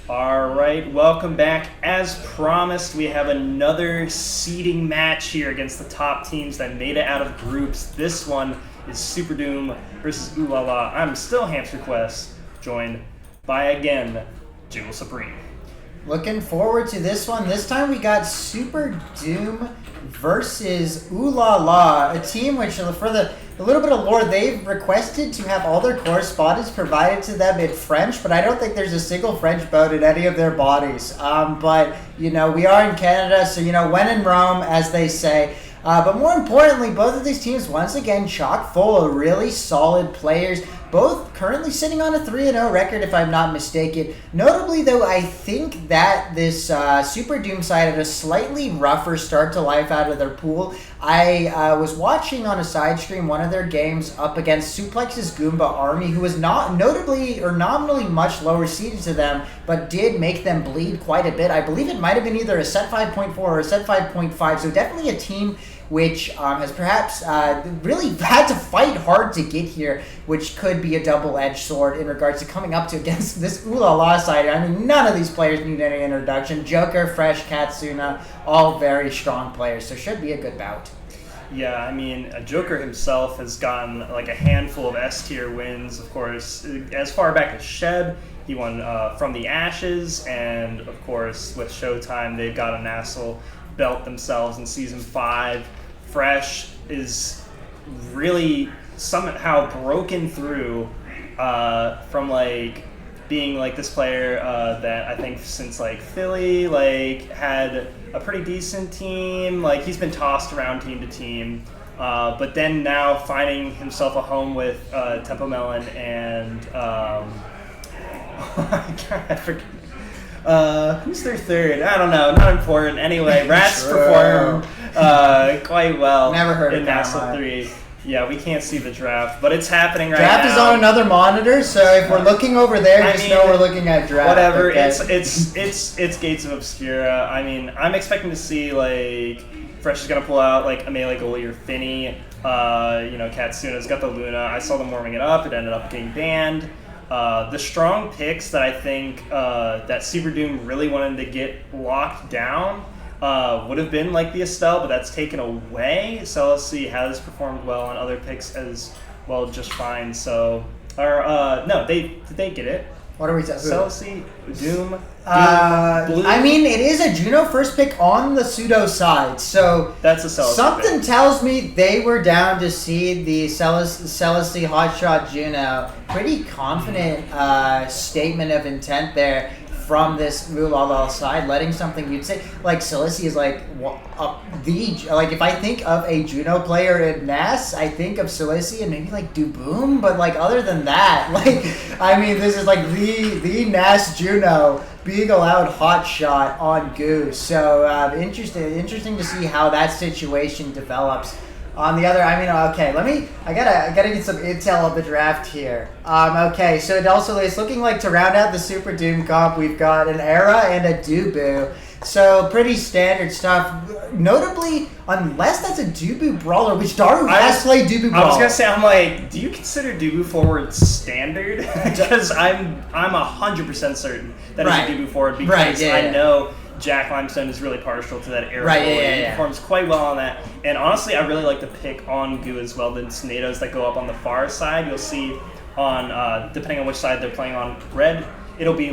All right, welcome back. As promised, we have another seeding match here against the top teams that made it out of groups. This one is SUPERDOOM versus Ooh La La. I'm still Hamster Quest, joined by, again, Jewel Supreme. Looking forward to this one. This time we got SUPERDOOM versus Ooh La La, a team which, for the little bit of lore, they've requested to have all their correspondence provided to them in French, but I don't think there's a single French boat in any of their bodies. But, we are in Canada, so, when in Rome, as they say. But more importantly, both of these teams, once again, chock full of really solid players, both currently sitting on a 3-0 record, if I'm not mistaken. Notably, though, I think that this SUPERDOOM side had a slightly rougher start to life out of their pool. I was watching on a side stream one of their games up against Suplex's Goomba Army, who was not notably or nominally much lower seeded to them, but did make them bleed quite a bit. I believe it might have been either a set 5.4 or a set 5.5, so definitely a team which has perhaps really had to fight hard to get here, which could be a double-edged sword in regards to coming up to against this Ooh La La side. I mean, none of these players need any introduction. Joker, Fresh, Katsuna, all very strong players, so should be a good bout. Yeah, I mean, Joker himself has gotten like a handful of S-tier wins, of course. As far back as Sheb, he won from the Ashes, and of course, with Showtime, they've got a national belt themselves in Season 5. Fresh is really somehow broken through from being this player that I think since Philly had a pretty decent team. He's been tossed around team to team, but then now finding himself a home with Tempo Melon and I forget. Who's their third? I don't know. Not important. Anyway, Rats perform quite well. Never heard in of National 3. Yeah, we can't see the draft, but it's happening right now. Draft is on another monitor, so if we're looking over there, know we're looking at draft. Whatever. Okay. It's Gates of Obscura. I mean, I'm expecting to see Fresh is gonna pull out Amele Goalie or Finney. Katsuna's got the Luna. I saw them warming it up. It ended up getting banned. The strong picks that I think that SUPERDOOM really wanted to get locked down would have been the Estelle, but that's taken away. So let's see, has performed well on other picks as well, just fine. So, no, did they get it? What are we talking about? Celsi, Doom, Blue. I mean, it is a Juno first pick on the pseudo side, so that's a Celsi something pick. Tells me they were down to seed the Celsi Hotshot Juno. Pretty confident statement of intent there from this Ooh La La side, letting something you'd say Celestia is if I think of a Juno player in NAS, I think of Celestia and maybe Duboom, but other than that, this is the NAS Juno being allowed hot shot on Goo. So interesting to see how that situation develops. On the other, I gotta get some intel of the draft here. Okay, so it's looking like to round out the SUPERDOOM comp, we've got an Era and a Dubu. So pretty standard stuff. Notably, unless that's a Dubu brawler, which Daru has played Dubu brawler. I was gonna say, do you consider Dubu forward standard? Because I'm 100% certain that it's a Dubu forward because I know Jack Limestone is really partial to that era. He performs quite well on that. And honestly, I really like the pick on Goo as well. The tornadoes that go up on the far side, you'll see on, depending on which side they're playing on red, it'll be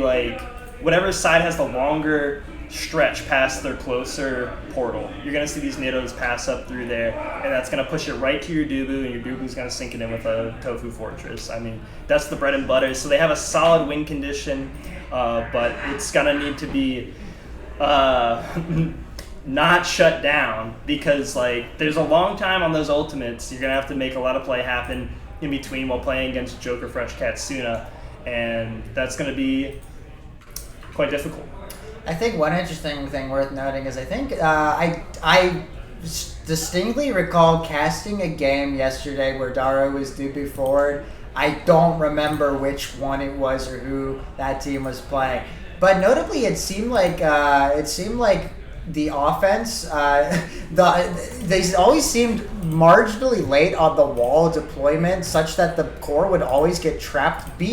whatever side has the longer stretch past their closer portal. You're going to see these tornadoes pass up through there, and that's going to push it right to your Dubu, and your Dubu's going to sink it in with a Tofu Fortress. I mean, that's the bread and butter. So they have a solid win condition, but it's going to need to be not shut down because there's a long time on those ultimates. You're gonna have to make a lot of play happen in between while playing against Joker, Fresh, Katsuna, and that's gonna be quite difficult. I think one interesting thing worth noting is I think I distinctly recall casting a game yesterday where Daru was Dubu forward. I don't remember which one it was or who that team was playing. But notably, it seemed like the offense they always seemed marginally late on the wall deployment, such that the core would always be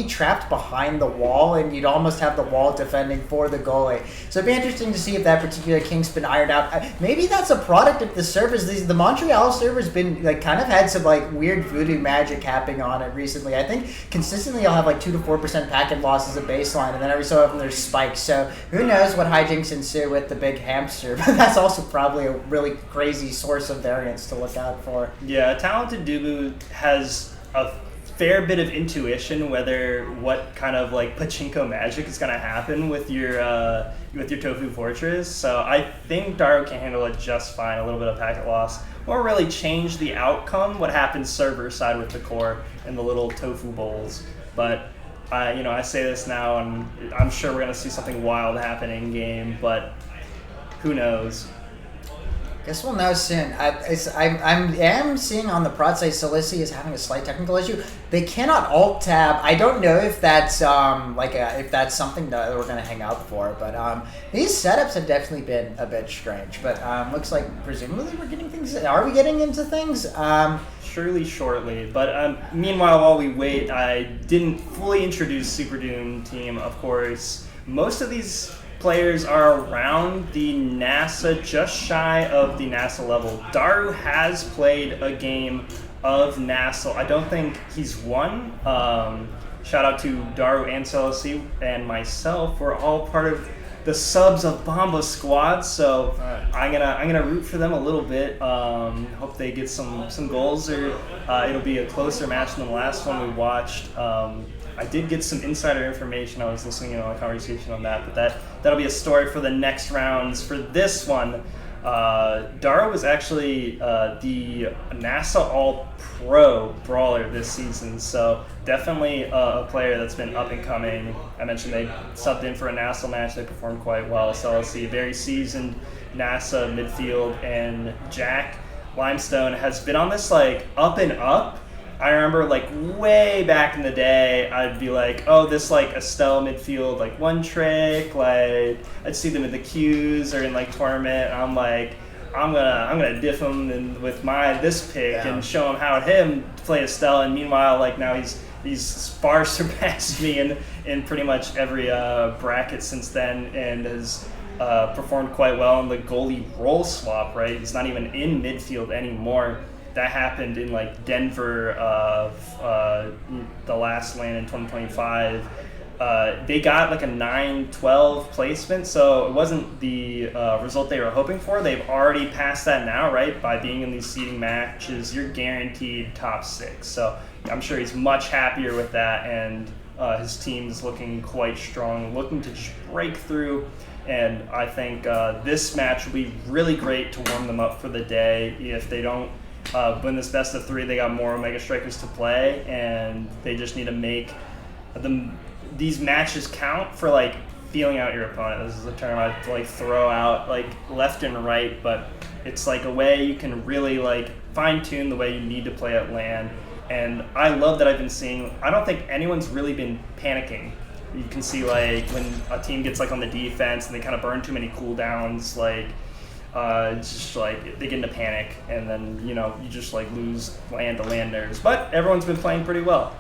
trapped behind the wall, and you'd almost have the wall defending for the goalie. So it'd be interesting to see if that particular kink's been ironed out. Maybe that's a product of the servers. The Montreal server's been like kind of had some like weird voodoo magic happening on it recently. I think consistently I'll have like 2 to 4% packet loss as a baseline, and then every so often there's spikes. So who knows what hijinks ensue with the big hamster? But that's also probably a really crazy source of variance to look out for. Yeah, talented Dubu has a fair bit of intuition what kind of like pachinko magic is going to happen with your Tofu Fortress. So I think Daru can handle it just fine. A little bit of packet loss won't really change the outcome. What happens server side with the core and the little tofu bowls, but. I say this now, and I'm sure we're going to see something wild happen in game, but who knows? Guess we'll know soon. I'm seeing on the prod site Solisi is having a slight technical issue. They cannot alt tab. I don't know if that's if that's something that we're going to hang out for, but these setups have definitely been a bit strange. But looks like presumably we're getting things. Are we getting into things? Surely shortly. But meanwhile, while we wait, I didn't fully introduce SUPERDOOM team, of course. Most of these players are around the NASA, just shy of the NASA level. Daru has played a game of NASA. I don't think he's won. Shout out to Daru and Celesi and myself. We're all part of the subs of Bomba Squad, so I'm gonna root for them a little bit. Hope they get some goals, or it'll be a closer match than the last one we watched. I did get some insider information. I was listening to a conversation on that, but that'll be a story for the next rounds. For this one, Daru was actually the NASA All-Pro brawler this season, so definitely a player that's been up and coming. I mentioned they subbed in for a NASA match. They performed quite well. So let's see, very seasoned NASA midfield, and Jack Limestone has been on this like up and up. I remember like way back in the day, I'd be like, oh, this like Estelle midfield, like one trick, like I'd see them in the queues or in like tournament. And I'm like, I'm gonna diff him with this pick and show him how him play Estelle. And meanwhile, like now he's far surpassed me in pretty much every bracket since then, and has performed quite well in the goalie role swap. Right, he's not even in midfield anymore. That happened in like Denver, the last LAN in 2025. They got like a 9-12 placement, so it wasn't the result they were hoping for. They've already passed that now, right? By being in these seeding matches, you're guaranteed top 6. So I'm sure he's much happier with that, and his team is looking quite strong, looking to just break through. And I think this match will be really great to warm them up for the day. If they don't win this best of 3, they got more Omega Strikers to play, and they just need to make these matches count for like feeling out your opponent. This is a term I'd like throw out like left and right, but it's like a way you can really like fine-tune the way you need to play at LAN. And I love that I've been seeing, I don't think anyone's really been panicking. You can see like when a team gets like on the defense and they kind of burn too many cooldowns, like it's just like they get into panic, and then you just like lose LAN to landers. But everyone's been playing pretty well.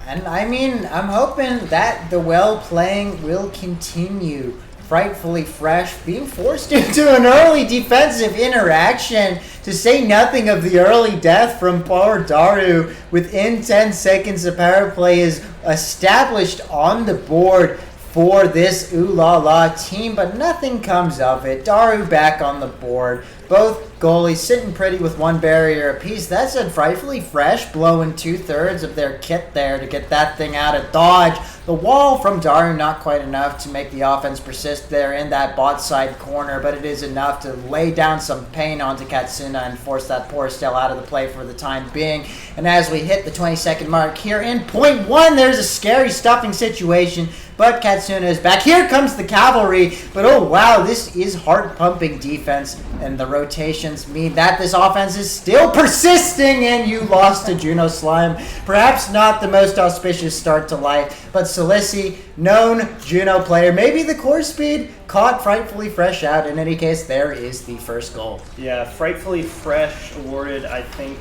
And I mean, I'm hoping that the well playing will continue. Frightfully Fresh being forced into an early defensive interaction, to say nothing of the early death from poor Daru. Within 10 seconds, the power play is established on the board for this Ooh La La team, but nothing comes of it. Daru back on the board. Both goalies sitting pretty with one barrier apiece. That said, Frightfully Fresh blowing 2/3 of their kit there to get that thing out of dodge. The wall from Daru not quite enough to make the offense persist there in that bot side corner, but it is enough to lay down some pain onto Katsuna and force that poor Stell out of the play for the time being. And as we hit the 20-second mark here in point 1, there's a scary stuffing situation, but Katsuna is back. Here comes the cavalry, but oh wow, this is heart-pumping defense, and the rotations mean that this offense is still persisting, and you lost to Juno Slime. Perhaps not the most auspicious start to life, but Solisi, known Juno player, maybe the core speed caught Frightfully Fresh out. In any case, there is the first goal. Yeah, Frightfully Fresh awarded, I think,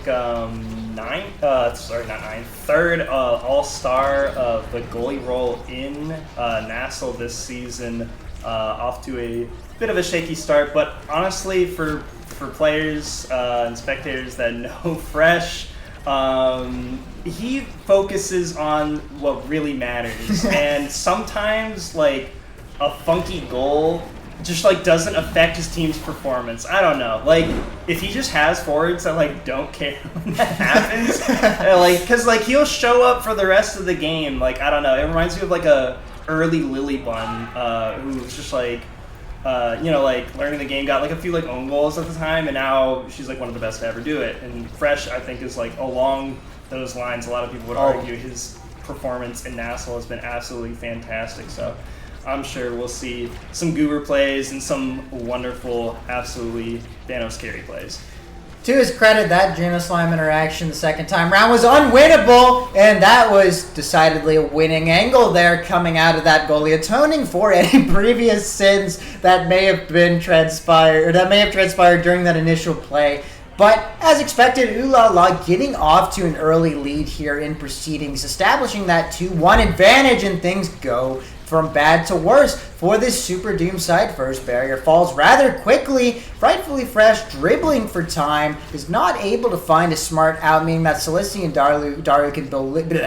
third All-Star of the goalie role in Nassau this season. Off to a bit of a shaky start, but honestly, for players and spectators that know Fresh, he focuses on what really matters, and sometimes like a funky goal just like doesn't affect his team's performance. I don't know, like if he just has forwards that like don't care when that happens, like because like he'll show up for the rest of the game. Like I don't know, it reminds me of like a early Lily Bun who was just like like learning the game, got like a few like own goals at the time, and now she's like one of the best to ever do it. And Fresh, I think, is like along those lines. A lot of people would argue his performance in Nassau has been absolutely fantastic. So I'm sure we'll see some goober plays and some wonderful, absolutely Thanos carry plays. To his credit, that Juno Slime interaction the second time round was unwinnable, and that was decidedly a winning angle there coming out of that goalie, atoning for any previous sins that may have transpired during that initial play. But as expected, Ooh La La getting off to an early lead here in proceedings, establishing that 2-1 advantage, and things go from bad to worse for this Super Doom side. First barrier falls rather quickly. Frightfully Fresh, dribbling for time, is not able to find a smart out, meaning that Celestia and Daru can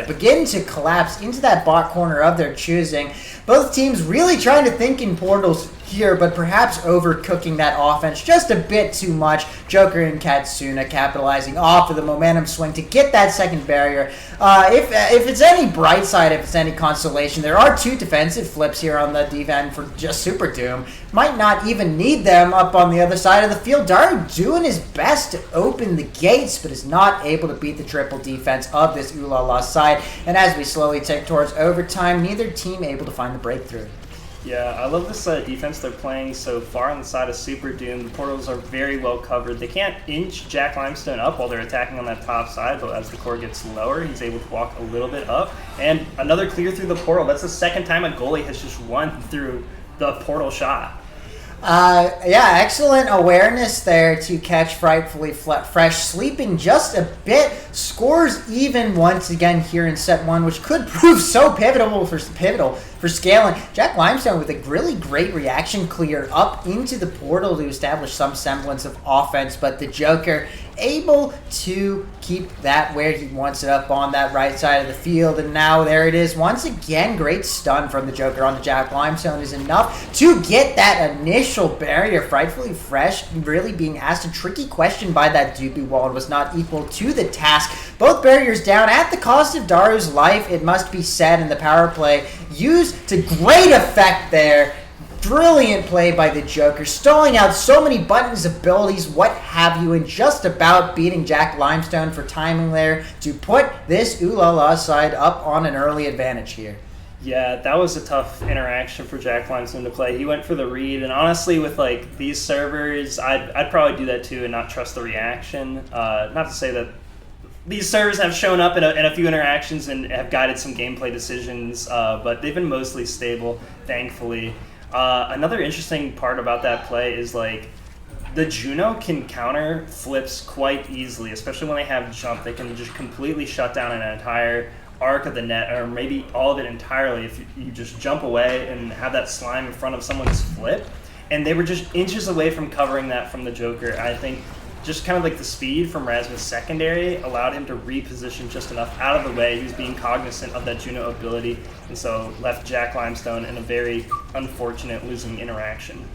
begin to collapse into that bot corner of their choosing. Both teams really trying to think in portals here, but perhaps overcooking that offense just a bit too much. Joker and Katsuna capitalizing off of the momentum swing to get that second barrier. If it's any bright side, if it's any consolation, there are two defensive flips here on the defense for just Super Doom. Might not even need them up on the other side of the field. Daru doing his best to open the gates, but is not able to beat the triple defense of this Ooh La La side. And as we slowly take towards overtime, neither team able to find the breakthrough. Yeah, I love this defense they're playing so far on the side of Super Doom. The portals are very well covered. They can't inch Jack Limestone up while they're attacking on that top side, but as the core gets lower, he's able to walk a little bit up. And another clear through the portal. That's the second time a goalie has just run through the portal shot. Excellent awareness there to catch Frightfully Fresh, sleeping just a bit. Scores even once again here in set one, which could prove so pivotal for scaling. Jack Limestone with a really great reaction clear up into the portal to establish some semblance of offense, but the Joker able to keep that where he wants it up on that right side of the field. And now there it is once again. Great stun from the Joker onto Jack Limestone is enough to get that initial barrier. Frightfully Fresh really being asked a tricky question by that Doobie wall and was not equal to the task. Both barriers down at the cost of Daru's life, it must be said, in the power play used to great effect there. Brilliant play by the Joker, stalling out so many buttons, abilities, what have you, and just about beating Jack Limestone for timing there to put this Ooh La La side up on an early advantage here. Yeah, that was a tough interaction for Jack Limestone to play. He went for the read, and honestly, with like these servers, I'd probably do that too and not trust the reaction. Not to say that these servers have shown up in a few interactions and have guided some gameplay decisions, but they've been mostly stable, thankfully. Another interesting part about that play is like the Juno can counter flips quite easily, especially when they have jump. They can just completely shut down an entire arc of the net, or maybe all of it entirely, if you just jump away and have that slime in front of someone's flip. And they were just inches away from covering that from the Joker. I think just kind of like the speed from Rasmus' secondary allowed him to reposition just enough out of the way. He was being cognizant of that Juno ability, and so left Jack Limestone in a very unfortunate losing interaction.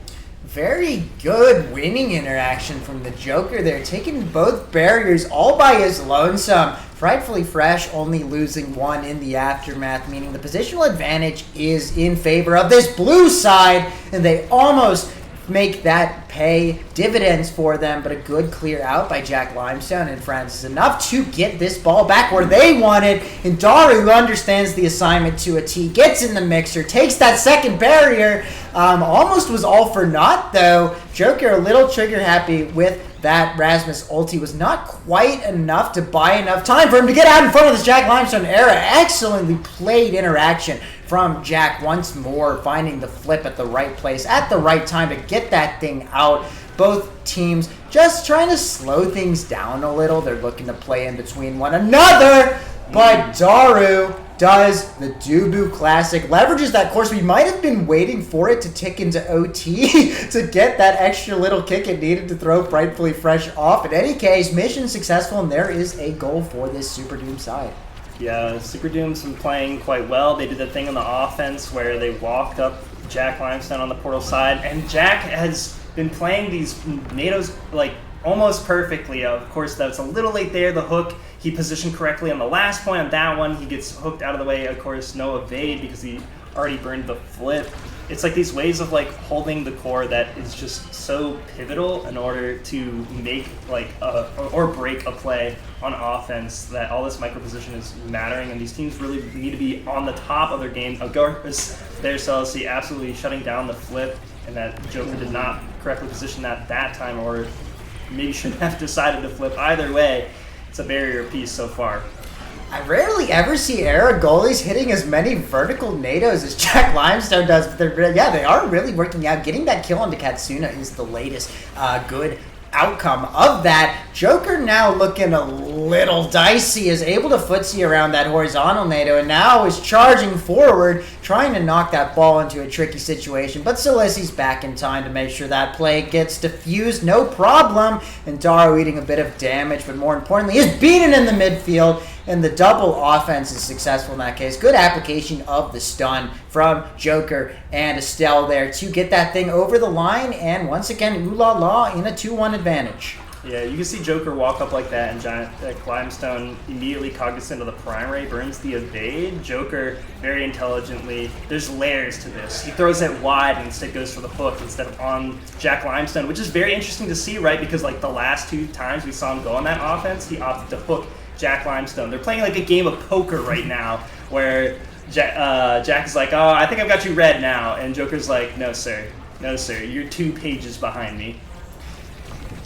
Very good winning interaction from the Joker there, taking both barriers all by his lonesome. Frightfully Fresh only losing one in the aftermath, meaning the positional advantage is in favor of this blue side, and they almost make that pay dividends for them, but a good clear out by Jack Limestone and friends is enough to get this ball back where they want it. And Daru, who understands the assignment to a T, gets in the mixer, takes that second barrier. Almost was all for naught, though. Joker a little trigger happy with that Rasmus ulti. Was not quite enough to buy enough time for him to get out in front of this Jack Limestone era. Excellently played interaction from Jack once more, finding the flip at the right place at the right time to get that thing out. Both teams just trying to slow things down a little. They're looking to play in between one another, but Daru does the Dubu Classic, leverages that course. We might have been waiting for it to tick into OT to get that extra little kick it needed to throw Frightfully Fresh off. In any case, mission successful, and there is a goal for this Super Doom side. Yeah, Super Doom's been playing quite well. They did the thing on the offense where they walked up Jack Limestone on the portal side, and Jack has been playing these NATOs like almost perfectly. Of course, that's a little late there. The hook, he positioned correctly on the last point. On that one, he gets hooked out of the way. Of course, no evade because he already burned the flip. It's like these ways of like holding the core that is just so pivotal in order to make like or break a play on offense, that all this micro position is mattering, and these teams really need to be on the top of their game. Agartha's there, Celestia absolutely shutting down the flip, and that Joker did not correctly position that time, or maybe shouldn't have decided to flip. Either way, it's a barrier piece so far. I rarely ever see era goalies hitting as many vertical NATOs as Jack Limestone does, but they are really working out. Getting that kill onto Katsuna is the latest good outcome of that. Joker now looking a little dicey, is able to footsie around that horizontal NATO, and now is charging forward, trying to knock that ball into a tricky situation. But Silesi's back in time to make sure that play gets diffused, no problem. And Daru eating a bit of damage, but more importantly, is beaten in the midfield. And the double offense is successful in that case. Good application of the stun from Joker and Estelle there to get that thing over the line. And once again, ooh la la in a 2-1 advantage. Yeah, you can see Joker walk up like that, and Jack Limestone immediately cognizant of the primary burns the evade. Joker very intelligently, there's layers to this. He throws it wide and instead goes for the hook instead of on Jack Limestone, which is very interesting to see, right? Because like the last 2 times we saw him go on that offense, he opted to hook Jack Limestone. They're playing like a game of poker right now, where Jack is like, oh, I think I've got you red now, and Joker's like, no sir, you're 2 pages behind me.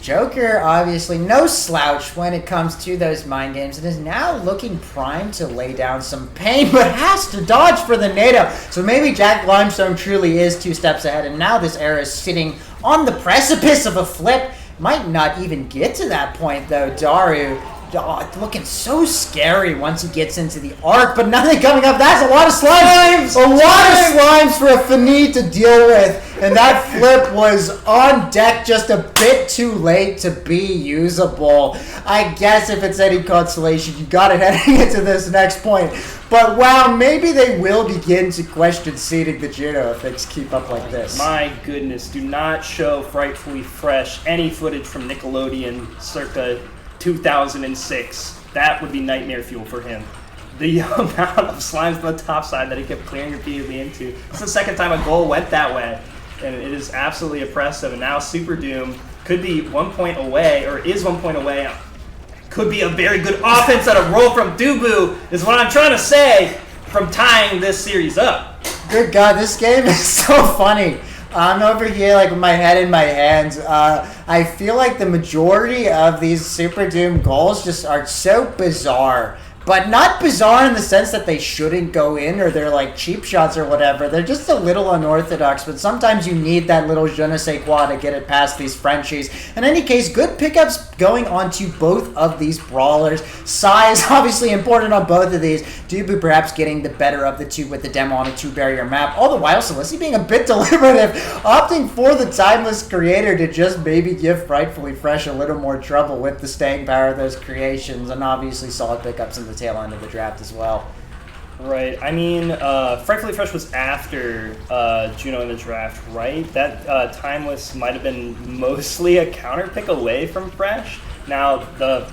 Joker, obviously no slouch when it comes to those mind games, and is now looking primed to lay down some pain, but has to dodge for the NATO. So maybe Jack Limestone truly is 2 steps ahead, and now this era is sitting on the precipice of a flip. Might not even get to that point, though. Daru looking so scary once he gets into the arc, but nothing coming up. That's a lot of slimes! A lot of slimes for a Fini to deal with. And that flip was on deck just a bit too late to be usable. I guess if it's any consolation, you got it heading into this next point. But wow, maybe they will begin to question seeding the Juno if things keep up like this. My goodness, do not show Frightfully Fresh any footage from Nickelodeon circa 2006. That would be nightmare fuel for him. The amount of slimes on the top side that he kept clearing repeatedly into. It's the second time a goal went that way, and it is absolutely oppressive. And now Super Doom could be 1 point away, or is 1 point away. Could be a very good offense at a roll from Dubu, is what I'm trying to say, from tying this series up. Good God, this game is so funny. I'm over here like with my head in my hands. I feel like the majority of these Super Doom goals just are so bizarre. But not bizarre in the sense that they shouldn't go in or they're like cheap shots or whatever. They're just a little unorthodox, but sometimes you need that little je ne sais quoi to get it past these Frenchies. In any case, good pickups going on to both of these brawlers. Size obviously important on both of these. Dubu perhaps getting the better of the 2 with the demo on a 2-barrier map. All the while, Celestia being a bit deliberative, opting for the Timeless Creator to just maybe give Frightfully Fresh a little more trouble with the staying power of those creations, and obviously solid pickups in the tail end of the draft as well. Right. I mean, Frightfully Fresh was after Juno in the draft, right? That Timeless might have been mostly a counter pick away from Fresh. Now, the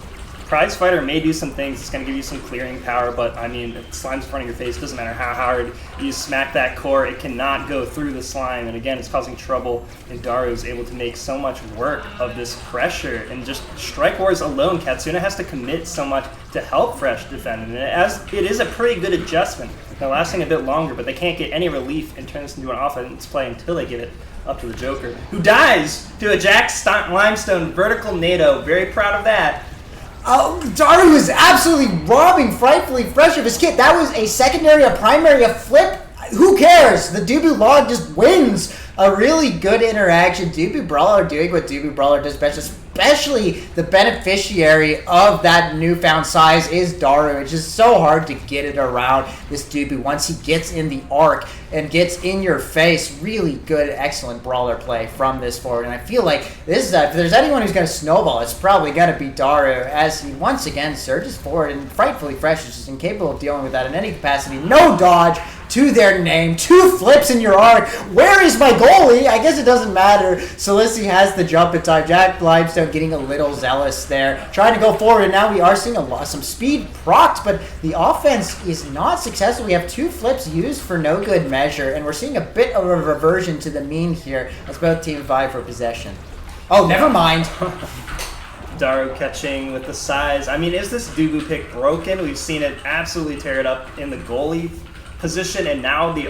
Prize Fighter may do some things. It's going to give you some clearing power, but I mean, if slime's in front of your face, doesn't matter how hard you smack that core, it cannot go through the slime. And again, it's causing trouble, and Daru is able to make so much work of this pressure. And just Strike Wars alone, Katsuna has to commit so much to help Fresh defend. And it is a pretty good adjustment. They're lasting a bit longer, but they can't get any relief and turn this into an offense play until they get it up to the Joker, who dies to a Jack Limestone vertical NATO. Very proud of that. Oh, Daru is absolutely robbing Frightfully Fresh of his kit. That was a secondary, a primary, a flip. Who cares? The Dubu Log just wins. A really good interaction. Dubu Brawler doing what Dubu Brawler does best, especially the beneficiary of that newfound size is Daru. It's just so hard to get it around this Dubu once he gets in the arc and gets in your face. Really good, excellent Brawler play from this forward. And I feel like this is if there's anyone who's going to snowball, it's probably going to be Daru as he once again surges forward and Frightfully Fresh is just incapable of dealing with that in any capacity. No dodge to their name. 2 flips in your arc. Where is my goalie? I guess it doesn't matter. Solisi has the jump in time. Jack Limestone getting a little zealous there, trying to go forward, and now we are seeing some speed procs, but the offense is not successful. We have 2 flips used for no good measure, and we're seeing a bit of a reversion to the mean here as both teams vie for possession. Oh, never mind. Daru catching with the size. I mean, is this Dubu pick broken? We've seen it absolutely tear it up in the goalie position, and now the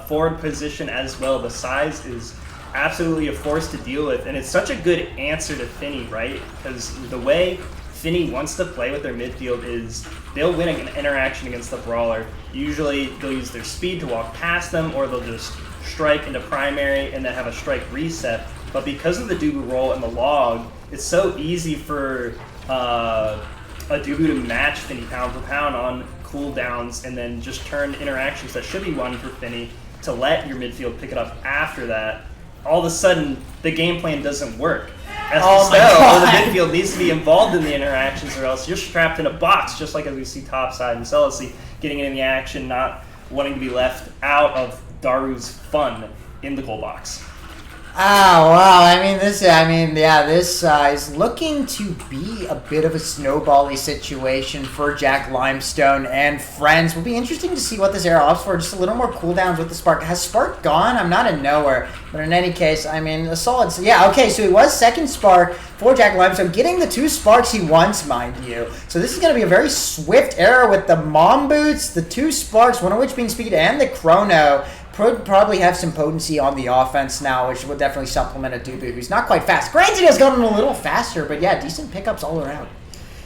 forward position as well. The size is absolutely a force to deal with, and it's such a good answer to Finny, right? Because the way Finny wants to play with their midfield is they'll win an interaction against the Brawler. Usually they'll use their speed to walk past them, or they'll just strike into primary and then have a strike reset. But because of the Dubu roll and the log, it's so easy for a Dubu to match Finny pound for pound on cooldowns and then just turn interactions that should be won for Finny to let your midfield pick it up after that. All of a sudden, the game plan doesn't work. As the midfield needs to be involved in the interactions, or else you're strapped in a box, just like as we see topside and Celesty getting in the action, not wanting to be left out of Daru's fun in the goal box. Oh, wow. This is looking to be a bit of a snowbally situation for Jack Limestone and friends. Will be interesting to see what this era opts for. Just a little more cooldowns with the Spark. Has Spark gone? I'm not in nowhere. But in any case, a solid... Yeah, okay, so it was second Spark for Jack Limestone, getting the 2 Sparks he wants, mind you. So this is going to be a very swift era with the Mom Boots, the 2 Sparks, one of which being speed, and the Chrono. Probably have some potency on the offense now, which will definitely supplement a Dubu who's not quite fast. Granted, has gotten a little faster, but yeah, decent pickups all around.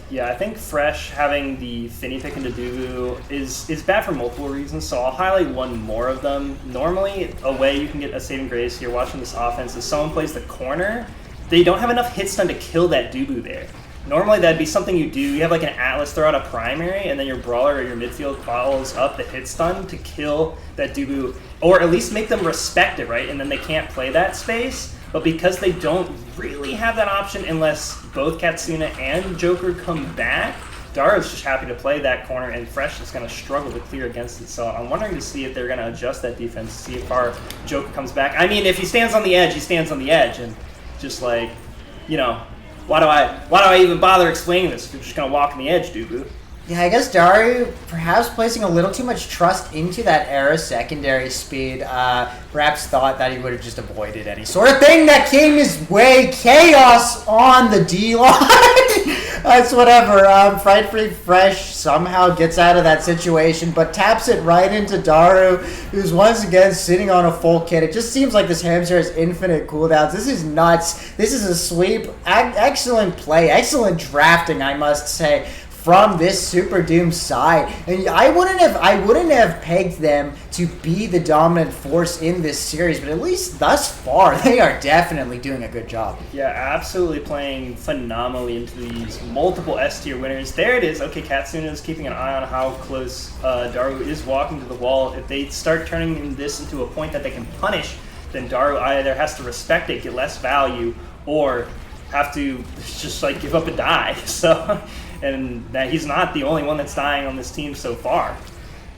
Yeah, I think Fresh having the Finny pick into Dubu is bad for multiple reasons, so I'll highlight one more of them. Normally, a way you can get a saving grace here watching this offense is someone plays the corner, they don't have enough hit stun to kill that Dubu there. Normally, that'd be something you do. You have like an Atlas throw out a primary, and then your Brawler or your midfield follows up the hit stun to kill that Dubu, or at least make them respect it, right? And then they can't play that space. But because they don't really have that option unless both Katsuna and Joker come back, Daru's just happy to play that corner, and Fresh is going to struggle to clear against it. So I'm wondering to see if they're going to adjust that defense, see if our Joker comes back. I mean, if he stands on the edge, he stands on the edge, and just like, why do I even bother explaining this if you're just going to walk on the edge, Dubu? Yeah, I guess Daru perhaps placing a little too much trust into that era secondary speed, perhaps thought that he would have just avoided any sort of thing that came his way. Chaos on the D-line. That's whatever. Frightfully Fresh somehow gets out of that situation, but taps it right into Daru, who's once again sitting on a full kit. It just seems like this hamster has infinite cooldowns. This is nuts. This is a sweep. Excellent play. Excellent drafting, I must say, from this SUPERDOOM side. And I wouldn't have pegged them to be the dominant force in this series, but at least thus far, they are definitely doing a good job. Yeah, absolutely playing phenomenally into these multiple S-tier winners. There it is. Okay, Katsuna is keeping an eye on how close Daru is walking to the wall. If they start turning this into a point that they can punish, then Daru either has to respect it, get less value, or have to just like give up and die. So... and that he's not the only one that's dying on this team so far.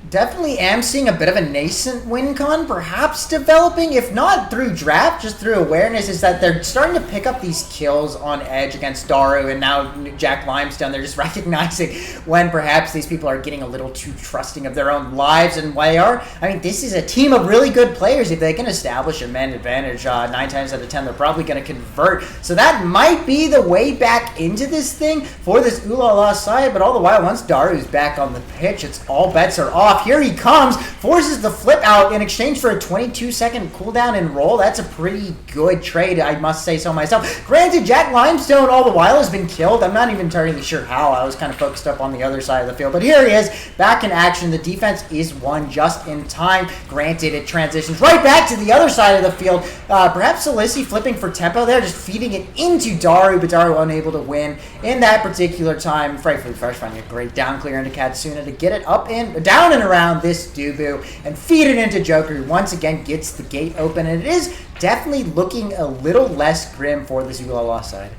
Definitely am seeing a bit of a nascent win con perhaps developing, if not through draft, just through awareness, is that they're starting to pick up these kills on edge against Daru and now Jack Limestone. They're just recognizing when perhaps these people are getting a little too trusting of their own lives and why are. I mean, this is a team of really good players. If they can establish a man advantage 9 times out of 10, they're probably going to convert. So that might be the way back into this thing for this Ooh La La side, but all the while, once Daru's back on the pitch, it's all bets are off. Here he comes, forces the flip out in exchange for a 22-second cooldown and roll. That's a pretty good trade, I must say so myself. Granted, Jack Limestone all the while has been killed. I'm not even entirely sure how. I was kind of focused up on the other side of the field. But here he is, back in action. The defense is won just in time. Granted, it transitions right back to the other side of the field. Perhaps Solisi flipping for tempo there, just feeding it into Daru, but Daru unable to win in that particular time. Frightfully Fresh finding a great down clear into Katsuna to get it up and down and around this Dubu and feed it into Joker, who once again gets the gate open, and it is definitely looking a little less grim for the Ooh La La side.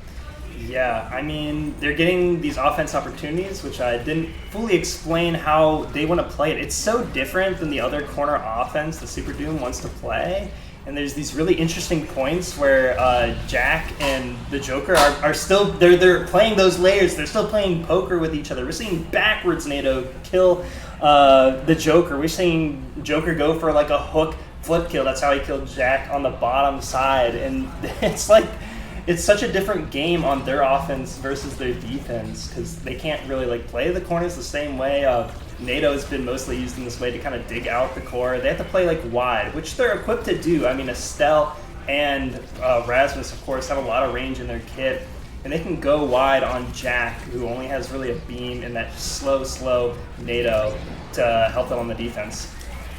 Yeah, I mean, they're getting these offense opportunities, which I didn't fully explain how they want to play it. It's so different than the other corner offense the SUPERDOOM wants to play. And there's these really interesting points where Jack and the Joker are still, they're playing those layers. They're still playing poker with each other. We're seeing backwards NATO kill the Joker. We're seeing Joker go for like a hook flip kill. That's how he killed Jack on the bottom side. And it's like, it's such a different game on their offense versus their defense because they can't really like play the corners the same way. NATO has been mostly used in this way to kind of dig out the core. They have to play like wide, which they're equipped to do. I mean, Estelle and Rasmus, of course, have a lot of range in their kit, and they can go wide on Jack, who only has really a beam and that slow NATO to help them on the defense.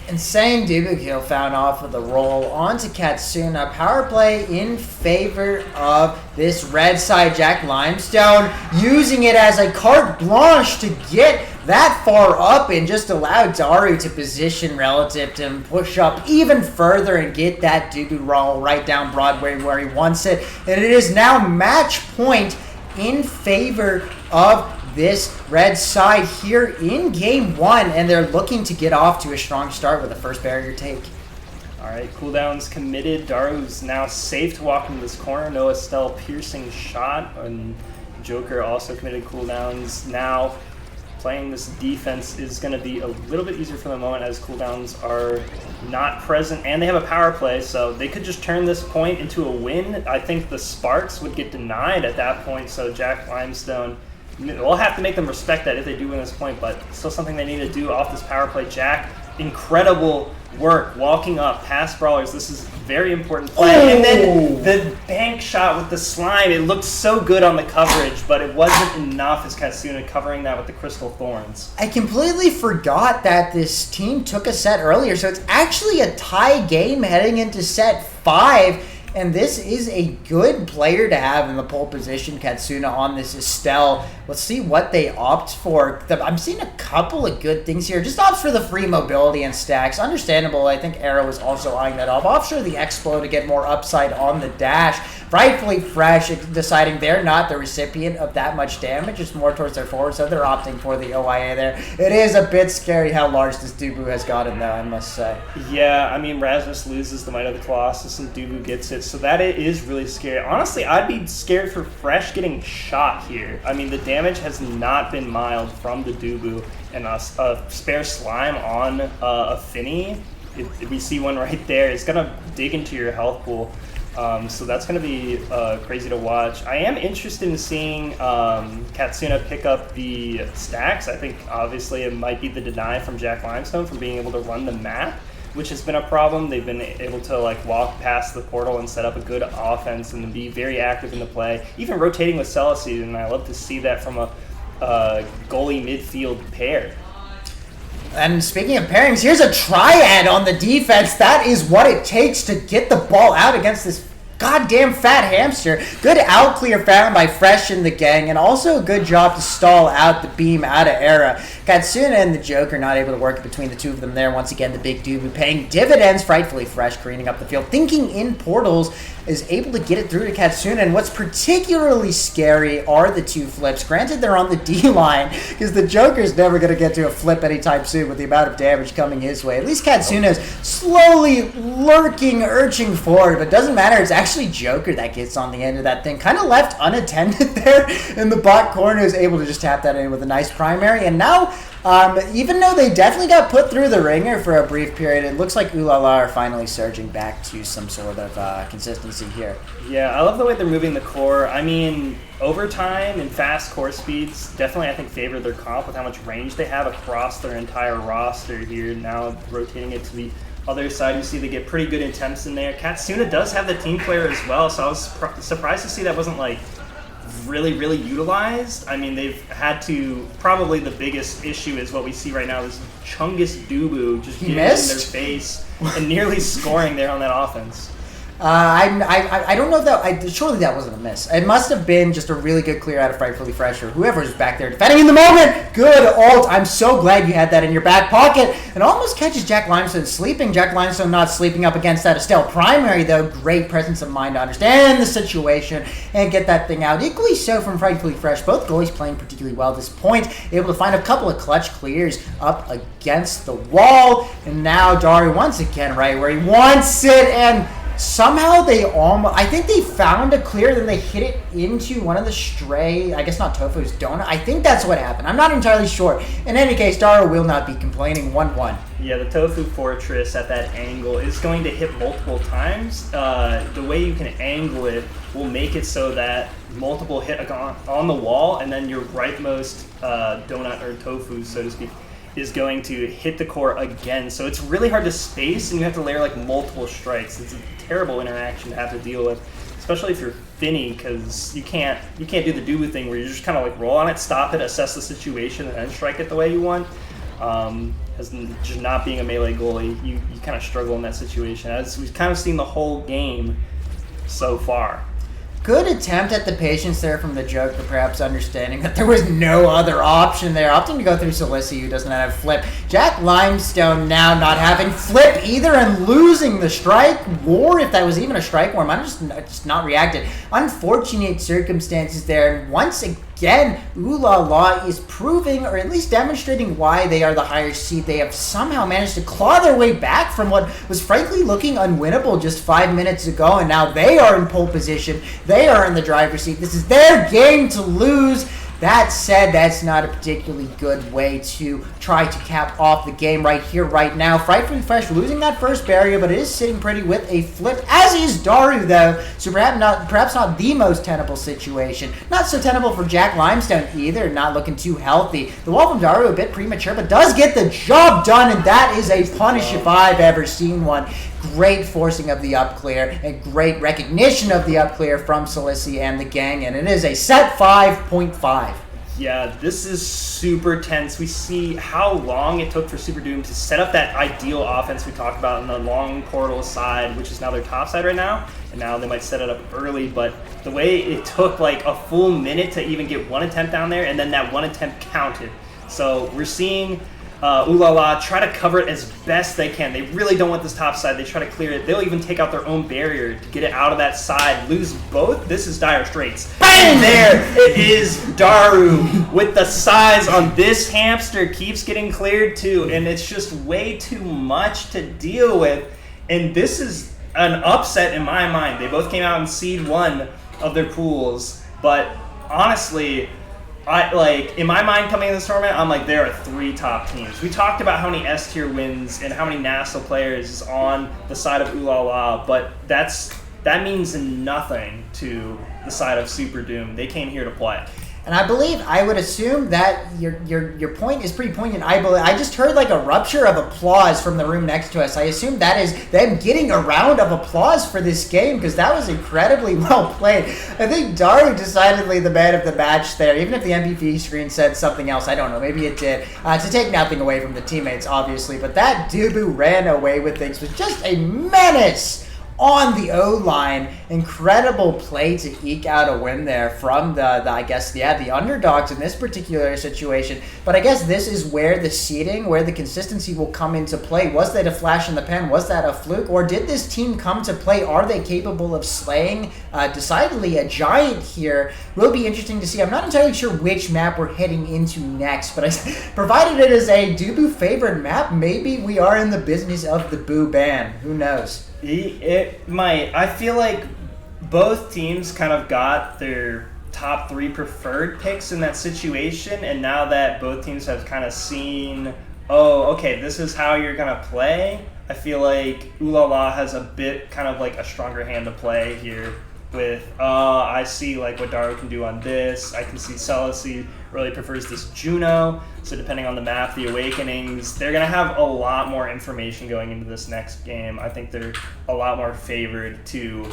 Insane Dubu kill found off of the roll onto Katsuna. Power play in favor of this red side. Jack Limestone using it as a carte blanche to get that far up and just allow Daru to position relative to him, push up even further and get that Dubu roll right down Broadway where he wants it. And it is now match point in favor of this red side here in game one, and they're looking to get off to a strong start with a first barrier take. All right, cooldown's committed. Daru's now safe to walk into this corner. No Estelle piercing shot, and Joker also committed cooldowns. Now playing this defense is going to be a little bit easier for the moment as cooldowns are not present, and they have a power play, so they could just turn this point into a win. I think the Sparks would get denied at that point, so Jack Limestone, we'll have to make them respect that if they do win this point, but still something they need to do off this power play. Jack, incredible work walking up past brawlers. This is very important play. Oh. And then the bank shot with the slime, it looked so good on the coverage, but it wasn't enough as Katsuna covering that with the crystal thorns. I completely forgot that this team took a set earlier, so it's actually a tie game heading into set 5. And this is a good player to have in the pole position, Katsuna, on this Estelle. Let's see what they opt for. I'm seeing a couple of good things here. Just opts for the free mobility and stacks. Understandable. I think Arrow is also eyeing that up. Opts for the Explo to get more upside on the dash. Frightfully Fresh deciding they're not the recipient of that much damage. It's more towards their forward, so they're opting for the OIA there. It is a bit scary how large this Dubu has gotten, though, I must say. Yeah, I mean, Rasmus loses the Might of the Colossus and Dubu gets it, so that is really scary. Honestly, I'd be scared for Fresh getting shot here. I mean, the damage has not been mild from the Dubu, and a spare slime on a Finny, if we see one right there, it's going to dig into your health pool. So that's going to be crazy to watch. I am interested in seeing Katsuna pick up the stacks. I think obviously it might be the deny from Jack Limestone from being able to run the map, which has been a problem. They've been able to like walk past the portal and set up a good offense and be very active in the play, even rotating with Celici, and I love to see that from a goalie midfield pair. And speaking of pairings, here's a triad on the defense. That is what it takes to get the ball out against this goddamn fat hamster. Good out clear found by Fresh and the gang, and also a good job to stall out the beam out of Era. Katsuna and the Joker not able to work between the two of them there. Once again, the big Dubu paying dividends. Frightfully Fresh cleaning up the field, thinking in portals, is able to get it through to Katsuna. And what's particularly scary are the two flips. Granted, they're on the D line, because the Joker's never going to get to a flip anytime soon with the amount of damage coming his way. At least Katsuna's slowly lurking, urging forward, but doesn't matter. It's actually Joker that gets on the end of that thing. Kind of left unattended there in the bot corner, is able to just tap that in with a nice primary. And now, even though they definitely got put through the ringer for a brief period, it looks like Ulala are finally surging back to some sort of consistency here. Yeah, I love the way they're moving the core. I mean, overtime and fast core speeds definitely, I think, favor their comp with how much range they have across their entire roster here. Now rotating it to the other side, you see they get pretty good attempts in there. Katsuna does have the team player as well, so I was surprised to see that wasn't like really utilized. I mean, they've had to, probably the biggest issue is what we see right now, this Chungus Dubu just getting in their face and nearly scoring there on that offense. I don't know if that, surely that wasn't a miss. It must have been just a really good clear out of Frightfully Fresh or whoever's back there defending in the moment. Good ult. I'm so glad you had that in your back pocket. And almost catches Jack Limestone sleeping. Jack Limestone not sleeping up against that Estelle primary, though. Great presence of mind to understand the situation and get that thing out. Equally so from Frightfully Fresh. Both goalies playing particularly well at this point. Able to find a couple of clutch clears up against the wall. And now Daru once again right where he wants it, and somehow they almost, I think they found a clear, then they hit it into one of the stray, I guess not Tofu's donut. I think that's what happened. I'm not entirely sure. In any case, Daru will not be complaining. 1-1. Yeah, the Tofu Fortress at that angle is going to hit multiple times. The way you can angle it will make it so that multiple hit on the wall, and then your rightmost donut or tofu, so to speak, is going to hit the core again. So it's really hard to space, and you have to layer like multiple strikes. It's a terrible interaction to have to deal with, especially if you're Finny, because you can't do the Dubu thing where you just kind of like roll on it, stop it, assess the situation, and then strike it the way you want. As just not being a melee goalie, you kind of struggle in that situation, as we've kind of seen the whole game so far. Good attempt at the patience there from the Joker, perhaps understanding that there was no other option there. Opting to go through Celici, who doesn't have flip. Jack Limestone now not having flip either and losing the strike war, if that was even a strike war. Might have just not reacted. Unfortunate circumstances there. And once again, Ulala is proving, or at least demonstrating, why they are the higher seed. They have somehow managed to claw their way back from what was frankly looking unwinnable just 5 minutes ago, and now they are in pole position. They are in the driver's seat. This is their game to lose. That said, that's not a particularly good way to try to cap off the game right here, right now. Frightfully Fresh losing that first barrier, but it is sitting pretty with a flip, as is Daru, though. So perhaps not the most tenable situation. Not so tenable for Jack Limestone either, not looking too healthy. The wall from Daru a bit premature, but does get the job done, and that is a punish if I've ever seen one. Great forcing of the up clear and great recognition of the up clear from Celici and the gang, and it is a set 5.5. Yeah, this is super tense. We see how long it took for SUPERDOOM to set up that ideal offense we talked about on the long portal side, which is now their top side right now, and now they might set it up early, but the way it took like a full minute to even get one attempt down there, and then that one attempt counted. So we're seeing Ulala try to cover it as best they can. They really don't want this top side. They try to clear it. They'll even take out their own barrier to get it out of that side. Lose both. This is dire straits. Bang! There it is. Daru with the size on this hamster keeps getting cleared too, and it's just way too much to deal with. And this is an upset in my mind. They both came out in seed 1 of their pools, but honestly, in my mind coming in this tournament, I'm like, there are 3 top teams. We talked about how many S tier wins and how many national players is on the side of Ulala, but that means nothing to the side of SUPERDOOM. They came here to play. And I would assume that your point is pretty poignant. I just heard like a rupture of applause from the room next to us. I assume that is them getting a round of applause for this game, because that was incredibly well played. I think Daru decidedly the man of the match there, even if the MVP screen said something else. I don't know, maybe it did. To take nothing away from the teammates, obviously, but that Dubu ran away with things with just a menace on the O-line. Incredible play to eke out a win there from the underdogs in this particular situation. But I guess this is where the seeding, where the consistency will come into play. Was that a flash in the pan? Was that a fluke? Or did this team come to play? Are they capable of slaying decidedly a giant here? Will be interesting to see. I'm not entirely sure which map we're heading into next, but provided it is a Dubu favored map, maybe we are in the business of the Boo ban. Who knows? It might. I feel like both teams kind of got their top 3 preferred picks in that situation, and now that both teams have kind of seen, oh, okay, this is how you're going to play, I feel like Ooh La La has a bit kind of like a stronger hand to play here with, I see like what Daru can do on this. I can see Celici really prefers this Juno, so depending on the map, the Awakenings, they're going to have a lot more information going into this next game. I think they're a lot more favored to,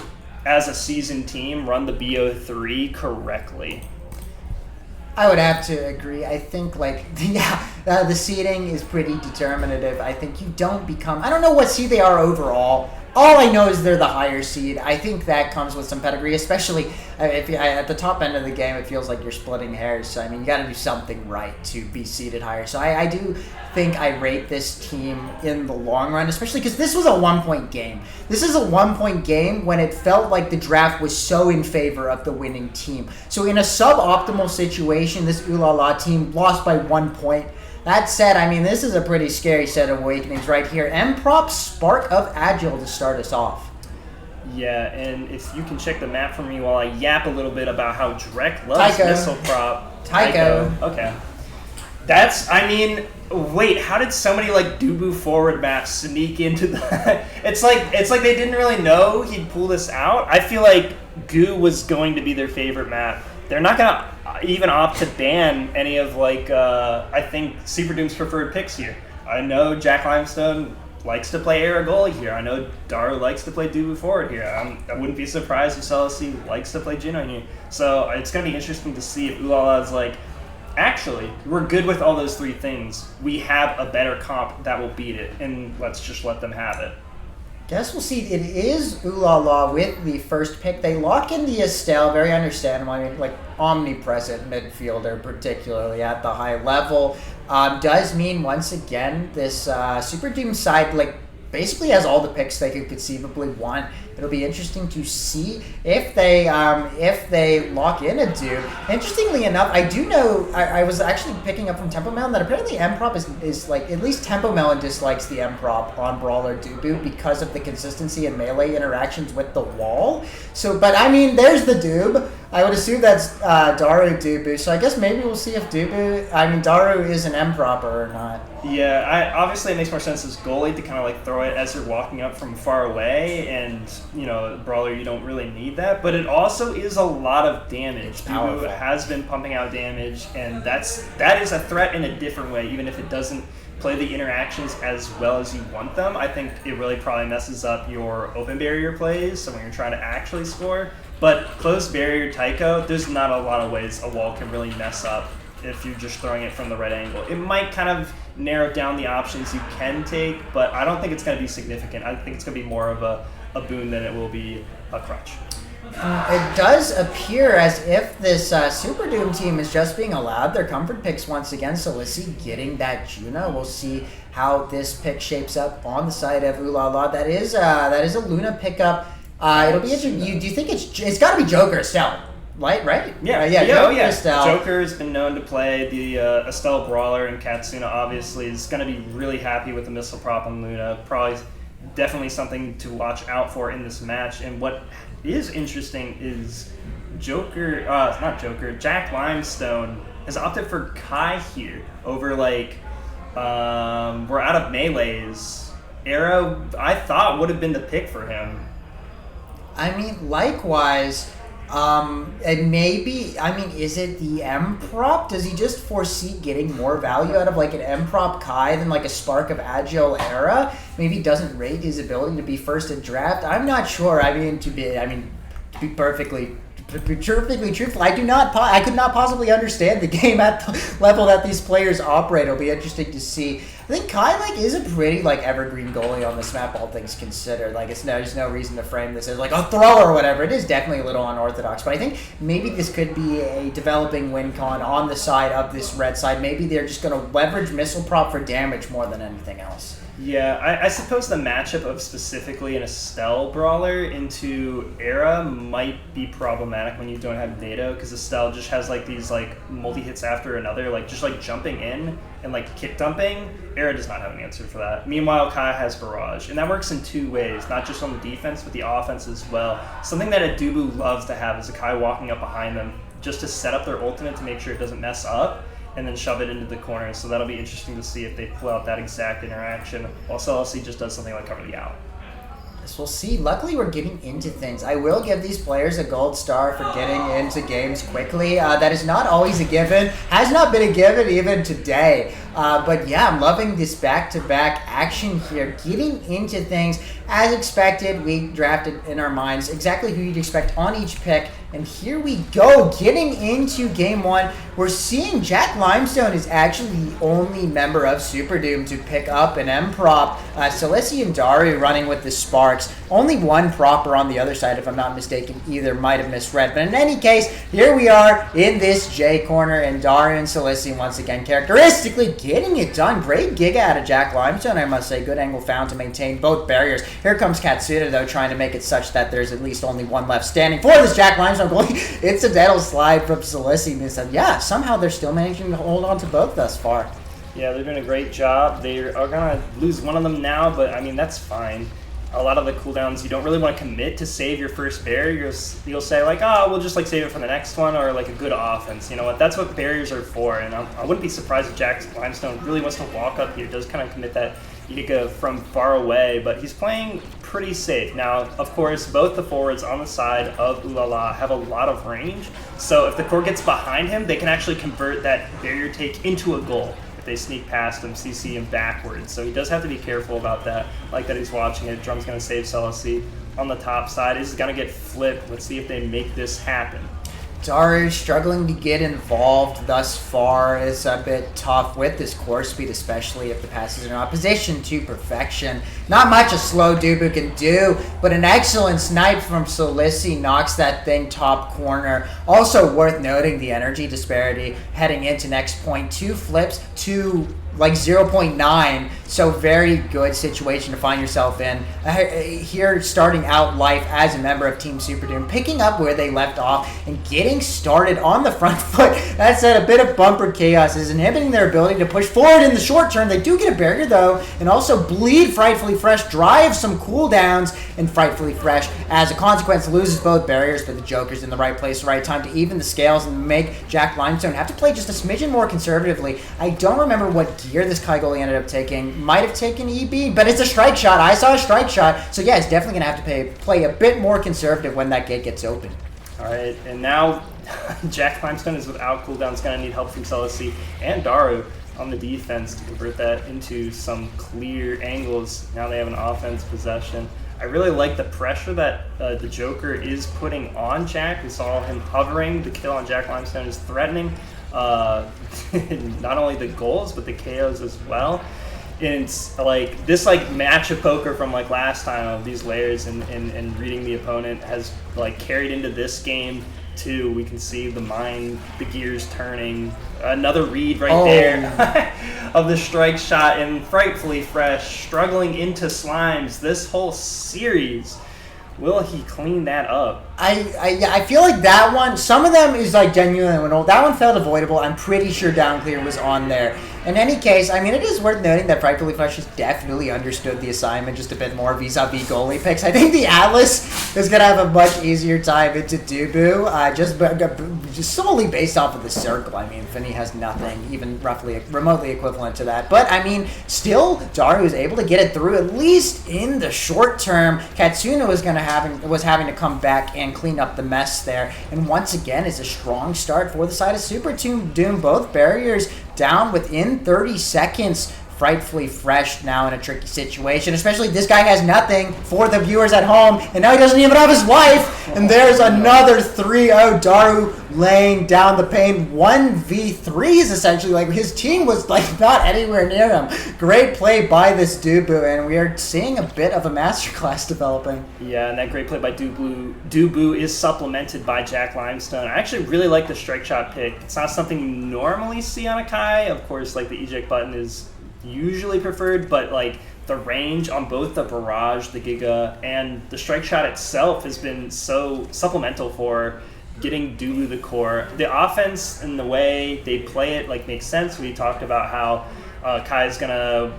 as a seasoned team, run the BO3 correctly. I would have to agree. I think, the seeding is pretty determinative. I think you don't become... I don't know what seed they are overall. All I know is they're the higher seed. I think that comes with some pedigree, especially if at the top end of the game, it feels like you're splitting hairs. So, I mean, you got to do something right to be seeded higher. So I do think I rate this team in the long run, especially because this was a 1-point game. This is a 1-point game when it felt like the draft was so in favor of the winning team. So in a suboptimal situation, this Ooh La La team lost by 1 point. That said, I mean, this is a pretty scary set of Awakenings right here. M-Prop Spark of Agile to start us off. Yeah, and if you can check the map for me while I yap a little bit about how Drek loves Missile Prop. Tycho. Okay. That's, I mean, wait, how did so many Dubu forward maps sneak into the... It's like they didn't really know he'd pull this out. I feel like Goo was going to be their favorite map. They're not going to even opt to ban any of, I think, SUPERDOOM's preferred picks here. I know Jack Limestone likes to play Aragoli here. I know Daru likes to play Dubu forward here. I wouldn't be surprised if Celici likes to play Juno here. So it's going to be interesting to see if Ooh La La is actually, we're good with all those 3 things. We have a better comp that will beat it, and let's just let them have it. Guess we'll see. It is Ooh La La with the first pick. They lock in the Estelle, very understandable. I mean, omnipresent midfielder, particularly at the high level. Does mean, once again, this SUPERDOOM side, basically has all the picks they could conceivably want. It'll be interesting to see if they lock in a dude. Interestingly enough, I do know, I was actually picking up from Tempo Melon that apparently M-Prop is at least Tempo Melon dislikes the M-Prop on Brawler Dubu because of the consistency and melee interactions with the wall. So, but I mean, there's the Doob. I would assume that's Daru Dubu. So I guess maybe we'll see if Daru is an M-Propper or not. Yeah, obviously it makes more sense as goalie to kind of throw it as you're walking up from far away, and Brawler, you don't really need that, but it also is a lot of damage. Dubu has been pumping out damage, and that is a threat in a different way, even if it doesn't play the interactions as well as you want them. I think it really probably messes up your open barrier plays, so when you're trying to actually score. But closed barrier Tycho, there's not a lot of ways a wall can really mess up if you're just throwing it from the right angle. It might kind of narrow down the options you can take, but I don't think it's going to be significant. I think it's going to be more of a boon than it will be a crutch. It does appear as if this SUPERDOOM team is just being allowed their comfort picks once again. So let's see, getting that Juno. We'll see how this pick shapes up on the side of Ooh La La. That is a Luna pickup. It'll be interesting. Do you think it's got to be Joker Estelle? Right? Yeah. Joker Estelle. Joker's been known to play the Estelle Brawler, and Katsuna obviously is going to be really happy with the Missile Prop on Luna. Probably definitely something to watch out for in this match. And what is interesting is Jack Limestone has opted for Kai here over we're out of melees. Arrow, I thought, would have been the pick for him. I mean, likewise, and maybe, is it the M-Prop? Does he just foresee getting more value out of an M-Prop Kai than a Spark of Agile Era? Maybe he doesn't rate his ability to be first in draft. I'm not sure. To be perfectly perfectly truthful, I could not possibly understand the game at the level that these players operate. It'll be interesting to see. I think Kai is a pretty evergreen goalie on this map, all things considered. There's no reason to frame this as a thrower or whatever. It is definitely a little unorthodox, but I think maybe this could be a developing win con on the side of this red side. Maybe they're just going to leverage missile prop for damage more than anything else. Yeah, I suppose the matchup of specifically an Estelle brawler into Era might be problematic when you don't have Nato, because Estelle just has these multi-hits after another, just jumping in and kick dumping. Era does not have an answer for that. Meanwhile, Kai has Barrage, and that works in two ways, not just on the defense, but the offense as well. Something that Adubu loves to have is a Kai walking up behind them just to set up their ultimate to make sure it doesn't mess up, and then shove it into the corner. So that'll be interesting to see if they pull out that exact interaction, while CLSC just does something like cover the out. Yes, we'll see. Luckily, we're getting into things. I will give these players a gold star for getting into games quickly. That is not always a given. Has not been a given even today. But yeah, I'm loving this back-to-back action here. Getting into things as expected. We drafted in our minds exactly who you'd expect on each pick. And here we go, getting into game one. We're seeing Jack Limestone is actually the only member of SUPERDOOM to pick up an M prop. Celessi and Dari running with the Sparks. Only one propper on the other side, if I'm not mistaken. Either might have misread. But in any case, here we are in this J corner, and Dari and Celessi once again characteristically getting it done. Great giga out of Jack Limestone, I must say. Good angle found to maintain both barriers. Here comes Katsura, though, trying to make it such that there's at least only one left standing for this Jack Limestone goalie. Incidental slide from Celessi. And said, yeah, somehow they're still managing to hold on to both thus far. Yeah, they're doing a great job. They are going to lose one of them now, but I mean, that's fine. A lot of the cooldowns, you don't really want to commit to save your first barrier. You'll say we'll just save it for the next one, or a good offense. You know what? That's what barriers are for. And I wouldn't be surprised if Jack Limestone really wants to walk up here. Does kind of commit that Yiga from far away, but he's playing pretty safe. Now, of course, both the forwards on the side of Ulala have a lot of range. So if the core gets behind him, they can actually convert that barrier take into a goal. They sneak past him, CC him backwards. So he does have to be careful about that. Like that he's watching it. Drum's going to save CLSC on the top side. This is going to get flipped. Let's see if they make this happen. Daru struggling to get involved thus far. Is a bit tough with this core speed, especially if the pass is in opposition to perfection. Not much a slow Dubu can do, but an excellent snipe from Celessi knocks that thing top corner. Also worth noting the energy disparity heading into next point. 2 flips to 0.9, so very good situation to find yourself in. Here, starting out life as a member of Team SUPERDOOM, picking up where they left off and getting started on the front foot. That said, a bit of bumper chaos is inhibiting their ability to push forward in the short term. They do get a barrier, though, and also bleed Frightfully Fresh, drive some cooldowns, and Frightfully Fresh, as a consequence, loses both barriers, but the Joker's in the right place, right time to even the scales and make Jack Limestone have to play just a smidgen more conservatively. I don't remember what gear this Kai goalie ended up taking. Might have taken EB, but it's a strike shot. I saw a strike shot. So yeah, it's definitely going to have to play a bit more conservative when that gate gets open. All right, and now Jack Limestone is without cooldown. It's going to need help from Celessi and Daru on the defense to convert that into some clear angles. Now they have an offense possession. I really like the pressure that the Joker is putting on Jack. We saw him hovering. The kill on Jack Limestone is threatening. Not only the goals, but the KOs as well. And it's this match of poker from last time of these layers and reading the opponent has carried into this game too. We can see the gears turning. Another read there of the strike shot, and Frightfully Fresh struggling into slimes this whole series. Will he clean that up? I feel like that one, some of them is genuinely, that one felt avoidable. I'm pretty sure down clear was on there. In any case, I mean, it is worth noting that Frightfully Fresh has definitely understood the assignment just a bit more vis-a-vis goalie picks. I think the Atlas is going to have a much easier time into Dubu, just solely based off of the circle. I mean, Finney has nothing even remotely equivalent to that. But, I mean, still, Daru was able to get it through, at least in the short term. Katsuna was having to come back and clean up the mess there. And once again, it's a strong start for the side of SUPERDOOM. Both barriers down within 30 seconds Frightfully Fresh now in a tricky situation, especially this guy has nothing for the viewers at home, and now he doesn't even have his wife, and there's another 3-0. Daru laying down the pain. 1v3s essentially, like his team was like not anywhere near him. Great play by this Dubu, and we are seeing a bit of a masterclass developing. Yeah, and that great play by Dubu is supplemented by Jack Limestone. I actually really like the strike shot pick. It's not something you normally see on a Kai. Of course, like the eject button is usually preferred, but like the range on both the barrage, the Giga, and the strike shot itself has been so supplemental for getting Dubu the core. The offense and the way they play it like makes sense. We talked about how Kai is gonna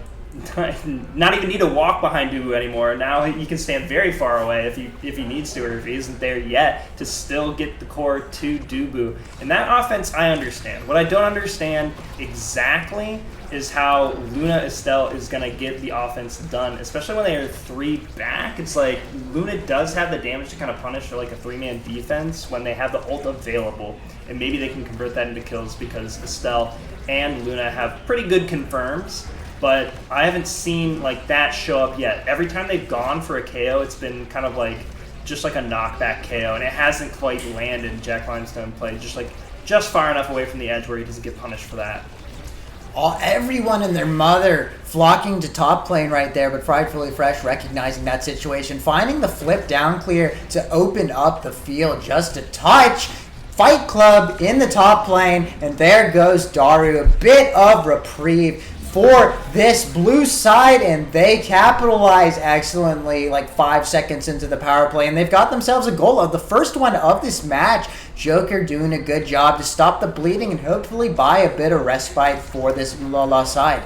not even need to walk behind Dubu anymore. Now he can stand very far away if he needs to, or if he isn't there yet, to still get the core to Dubu. And that offense I understand. What I don't understand exactly is how Luna Estelle is going to get the offense done, especially when they are 3 back. It's like Luna does have the damage to kind of punish for like a 3-man defense when they have the ult available, and maybe they can convert that into kills because Estelle and Luna have pretty good confirms, but I haven't seen like that show up yet. Every time they've gone for a KO, it's been kind of like just like a knockback KO, and it hasn't quite landed. Jack Limestone play just far enough away from the edge where he doesn't get punished for that. Everyone and their mother flocking to top lane right there, but Frightfully Fresh recognizing that situation, finding the flip down clear to open up the field just a touch. Fight Club in the top lane, and there goes Daru. A bit of reprieve for this blue side, and they capitalize excellently like 5 seconds into the power play, and they've got themselves a goal of the first one of this match. Joker doing a good job to stop the bleeding and hopefully buy a bit of respite for this Ulala side.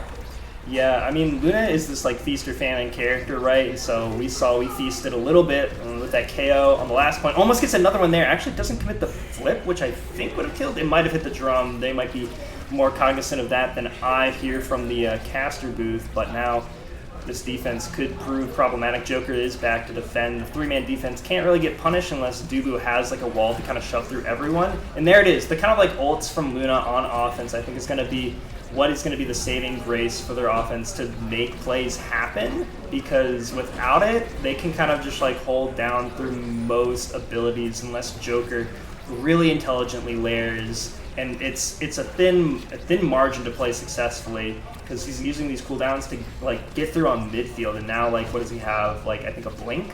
Yeah, I mean, Luna is this like feaster famine character, right? So we feasted a little bit with that KO on the last point. Almost gets another one there. Actually doesn't commit the flip, which I think would have killed. It might have hit the drum. They might be more cognizant of that than I hear from the caster booth, but now this defense could prove problematic. Joker is back to defend. The 3-man defense can't really get punished unless Dubu has like a wall to kind of shove through everyone. And there it is. The kind of like ults from Luna on offense I think is going to be what is going to be the saving grace for their offense to make plays happen, because without it, they can kind of just like hold down through most abilities unless Joker really intelligently layers. And it's a thin margin to play successfully, because he's using these cooldowns to like get through on midfield, and now like what does he have? Like I think a blink,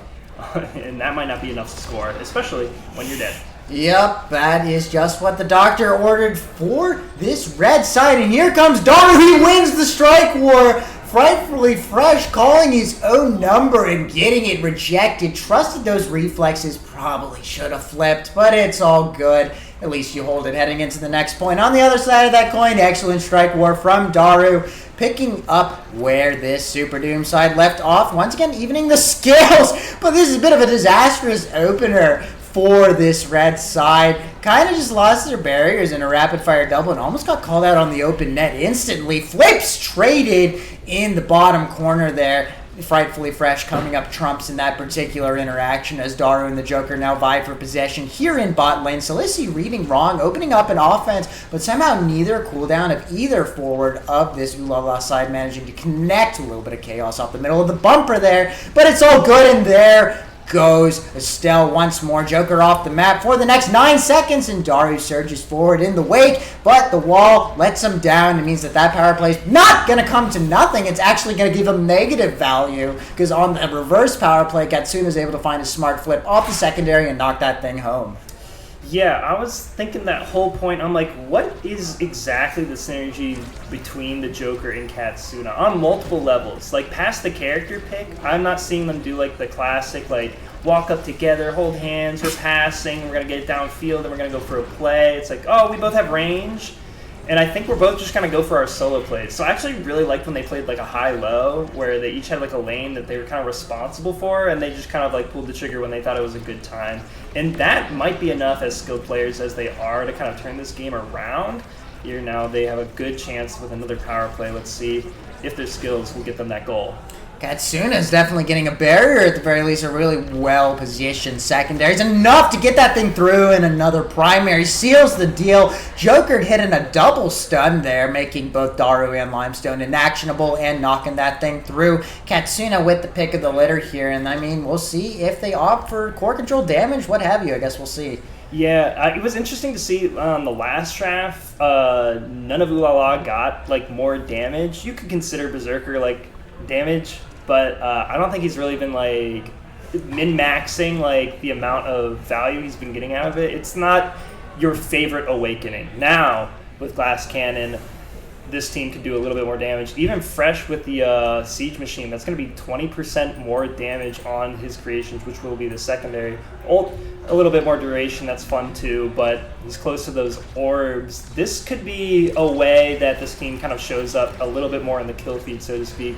and that might not be enough to score, especially when you're dead. Yep, that is just what the doctor ordered for this red side, and here comes Daru. He wins the strike war. Frightfully Fresh calling his own number and getting it rejected. Trusted those reflexes, probably should have flipped, but it's all good. At least you hold it heading into the next point. On the other side of that coin, excellent strike war from Daru, picking up where this SUPERDOOM side left off. Once again, evening the scales, but this is a bit of a disastrous opener for this red side. Kind of just lost their barriers in a rapid-fire double and almost got called out on the open net instantly. Flips traded in the bottom corner there. Frightfully Fresh coming up trumps in that particular interaction as Daru and the Joker now vie for possession here in bot lane. Salissi reading wrong, opening up an offense, but somehow neither cooldown of either forward of this Ulala side managing to connect. A little bit of chaos off the middle of the bumper there, but it's all good, and there goes Estelle once more. Joker off the map for the next 9 seconds, and Daru surges forward in the wake, but the wall lets him down. It means that power play is not going to come to nothing. It's actually going to give him negative value, because on the reverse power play, Katsuna is able to find a smart flip off the secondary and knock that thing home. Yeah, I was thinking that whole point. I'm like, what is exactly the synergy between the Joker and Katsuna on multiple levels? Like, past the character pick, I'm not seeing them do like the classic, like, walk up together, hold hands, we're passing, we're going to get it downfield, and we're going to go for a play. It's like, oh, we both have range. And I think we're both just going to go for our solo plays. So I actually really liked when they played like a high-low, where they each had like a lane that they were kind of responsible for, and they just kind of like pulled the trigger when they thought it was a good time. And that might be enough, as skilled players as they are, to kind of turn this game around. Here now they have a good chance with another power play. Let's see if their skills will get them that goal. Katsuna's definitely getting a barrier, at the very least, a really well-positioned secondary. It's enough to get that thing through, and another primary seals the deal. Joker hitting a double stun there, making both Daru and Limestone inactionable and knocking that thing through. Katsuna with the pick of the litter here, and I mean, we'll see if they opt for core control damage, what have you. I guess we'll see. Yeah, it was interesting to see on the last draft, none of Ulala got, like, more damage. You could consider Berserker, like, damage, but I don't think he's really been, like, min-maxing, like, the amount of value he's been getting out of it. It's not your favorite awakening. Now, with Glass Cannon, this team could do a little bit more damage. Even Fresh with the Siege Machine, that's going to be 20% more damage on his creations, which will be the secondary. A little bit more duration, that's fun too, but he's close to those orbs. This could be a way that this team kind of shows up a little bit more in the kill feed, so to speak,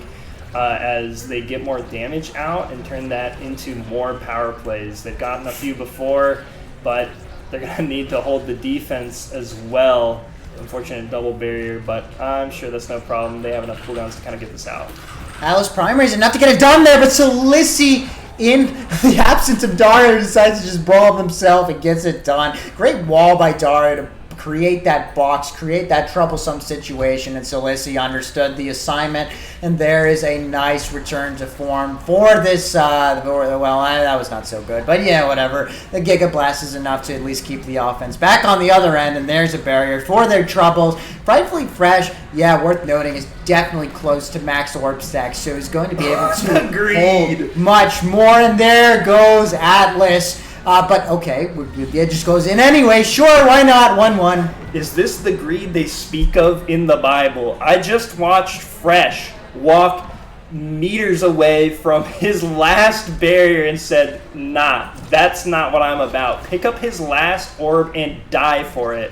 as they get more damage out and turn that into more power plays. They've gotten a few before, but they're going to need to hold the defense as well. Unfortunate double barrier, but I'm sure that's no problem. They have enough cooldowns to kind of get this out. Alice primaries enough to get it done there, but Solisi, in the absence of Daru, decides to just brawl himself and gets it done. Great wall by Daru to create that box, create that troublesome situation, and Solisi understood the assignment, and there is a nice return to form for this, well, that was not so good, but yeah, whatever. The Giga Blast is enough to at least keep the offense back on the other end, and there's a barrier for their troubles. Frightfully Fresh, yeah, worth noting, is definitely close to max orb stack, so he's going to be able to hold much more, and there goes Atlas. But okay, it just goes in anyway. Sure, why not? 1-1. Is this the greed they speak of in the Bible? I just watched Fresh walk meters away from his last barrier and said, nah, that's not what I'm about. Pick up his last orb and die for it.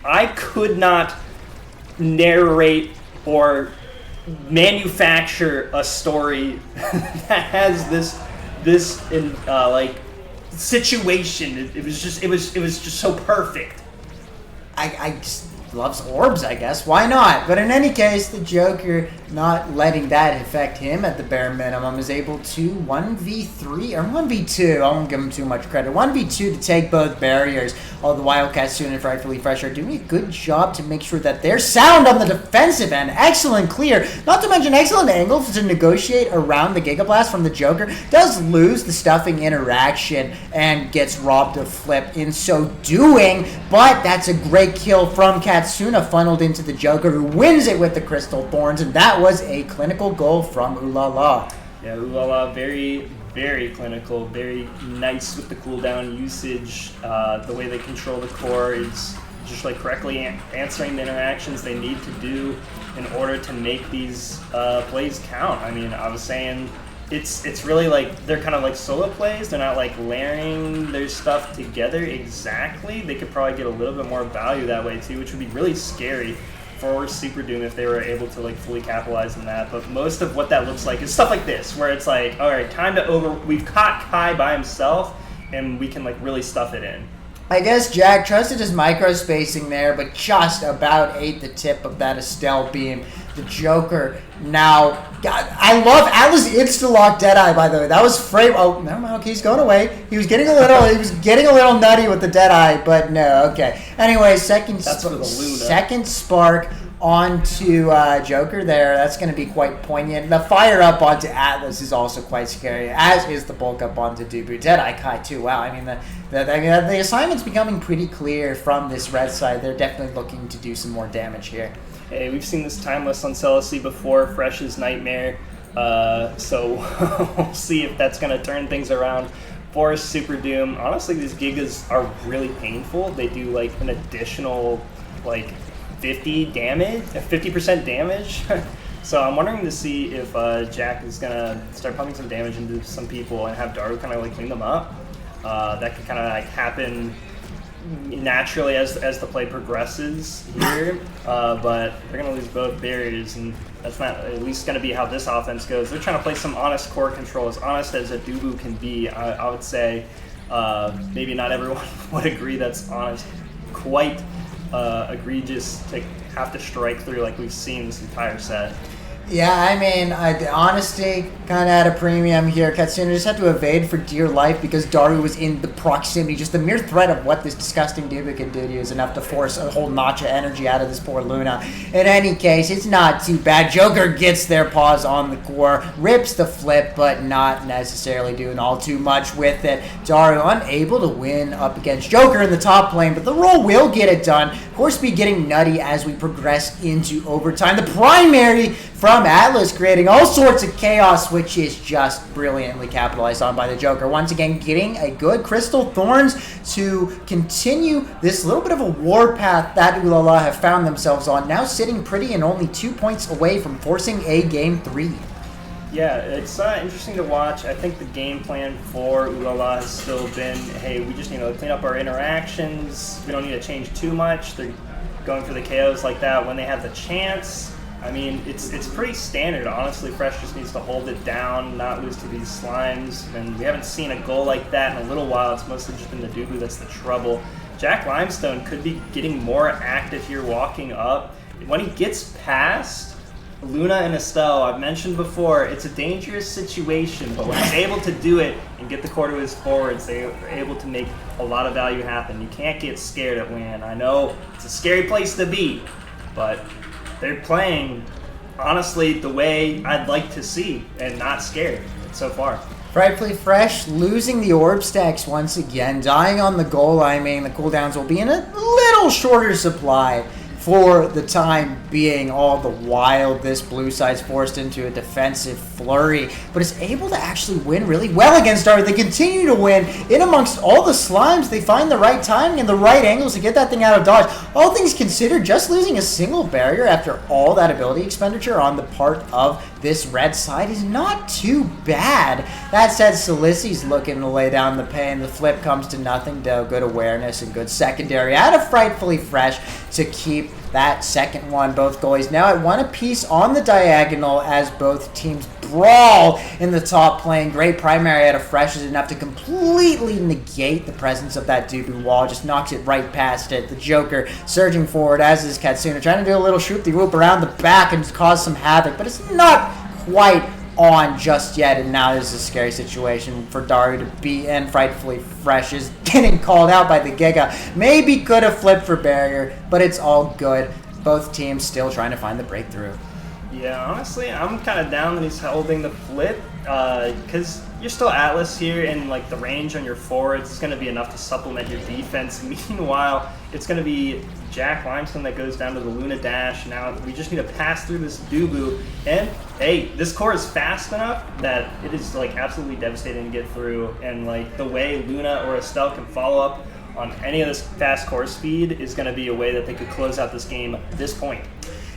I could not narrate or manufacture a story that has this situation. It was just so perfect. I just loves orbs, I guess. Why not? But in any case, the Joker, not letting that affect him at the bare minimum, is able to 1v3 or 1v2. I won't give him too much credit. 1v2 to take both barriers. All the Wildcat Soon and Frightfully Fresh are doing a good job to make sure that they're sound on the defensive end. Excellent clear. Not to mention excellent angle to negotiate around the Giga Blast from the Joker. Does lose the stuffing interaction and gets robbed of flip in so doing. But that's a great kill from Katsuna, funneled into the Joker, who wins it with the Crystal Thorns, and that was a clinical goal from Ulala. Yeah, Ulala, very, very clinical, very nice with the cooldown usage. The way they control the core is just like correctly answering the interactions they need to do in order to make these plays count. I mean, I was saying it's really like they're kind of like solo plays. They're not like layering their stuff together exactly. They could probably get a little bit more value that way too, which would be really scary for SUPERDOOM if they were able to like fully capitalize on that. But most of what that looks like is stuff like this, where it's like, all right, time to we've caught Kai by himself, and we can like really stuff it in. I guess Jack trusted his micro spacing there, but just about ate the tip of that Estelle beam. The Joker now, God, I love Atlas insta-lock Deadeye, by the way. That was frame. Oh, never mind. Okay, he's going away. He was getting a little nutty with the Deadeye, but no. Okay. Anyway, second spark onto Joker there. That's going to be quite poignant. The fire up onto Atlas is also quite scary, as is the bulk up onto Dubu. Deadeye Kai too. Wow. I mean, the assignment's becoming pretty clear from this red side. They're definitely looking to do some more damage here. Hey, we've seen this timeless on Celicy before, Fresh's Nightmare, so we'll see if that's going to turn things around for SUPERDOOM. Honestly, these Gigas are really painful. They do like an additional like 50% damage. So I'm wondering to see if Jack is going to start pumping some damage into some people and have Daru kind of like clean them up. That could kind of like happen naturally as the play progresses here, but they're going to lose both barriers, and that's not at least going to be how this offense goes. They're trying to play some honest core control, as honest as a Dubu can be. I would say maybe not everyone would agree that's honest. Quite egregious to have to strike through like we've seen this entire set. Yeah, I mean, honesty kind of at a premium here. Katsuna just had to evade for dear life because Daru was in the proximity. Just the mere threat of what this disgusting Dubu can do to you is enough to force a whole notch of energy out of this poor Luna. In any case, it's not too bad. Joker gets their paws on the core, rips the flip, but not necessarily doing all too much with it. Daru unable to win up against Joker in the top lane, but the roll will get it done. Horse speed getting nutty as we progress into overtime. The primary from Atlas creating all sorts of chaos, which is just brilliantly capitalized on by the Joker. Once again, getting a good Crystal Thorns to continue this little bit of a war path that Ulala have found themselves on, now sitting pretty and only 2 points away from forcing a Game 3. Yeah, it's interesting to watch. I think the game plan for Ulala has still been, hey, we just need to clean up our interactions. We don't need to change too much. They're going for the KOs like that when they have the chance. I mean, it's pretty standard, honestly. Fresh just needs to hold it down, not lose to these slimes, and we haven't seen a goal like that in a little while. It's mostly just been the Dubu that's the trouble. Jack Limestone could be getting more active here walking up. When he gets past Luna and Estelle, I've mentioned before, it's a dangerous situation, but when he's able to do it and get the core to his forwards, they are able to make a lot of value happen. You can't get scared at WAN. I know it's a scary place to be, but they're playing, honestly, the way I'd like to see, and not scared so far. Frightfully Fresh losing the orb stacks once again, dying on the goal line, meaning the cooldowns will be in a little shorter supply for the time being. All the while, this blue side's forced into a defensive flurry, but is able to actually win really well against Daru. They continue to win in amongst all the slimes. They find the right timing and the right angles to get that thing out of dodge. All things considered, just losing a single barrier after all that ability expenditure on the part of this red side is not too bad. That said, Silisi's looking to lay down the pain. The flip comes to nothing, though. Good awareness and good secondary out of Frightfully Fresh to keep that second one. Both goalies now at one apiece on the diagonal as both teams brawl in the top lane. Great primary out of Fresh is enough to completely negate the presence of that Dubu wall. Just knocks it right past it. The Joker surging forward, as is Katsuna, trying to do a little shoot-the-whoop around the back and cause some havoc, but it's not quite on just yet, and now this is a scary situation for Daru to be in. Frightfully Fresh is getting called out by the Giga. Maybe could have flipped for barrier, but it's all good. Both teams still trying to find the breakthrough. Yeah, honestly, I'm kind of down that he's holding the flip, because you're still Atlas here, and like the range on your forwards is going to be enough to supplement your defense. Meanwhile, it's going to be Jack Limestone that goes down to the Luna dash. Now we just need to pass through this Dubu, and hey, this core is fast enough that it is like absolutely devastating to get through, and like the way Luna or Estelle can follow up on any of this fast core speed is going to be a way that they could close out this game at this point.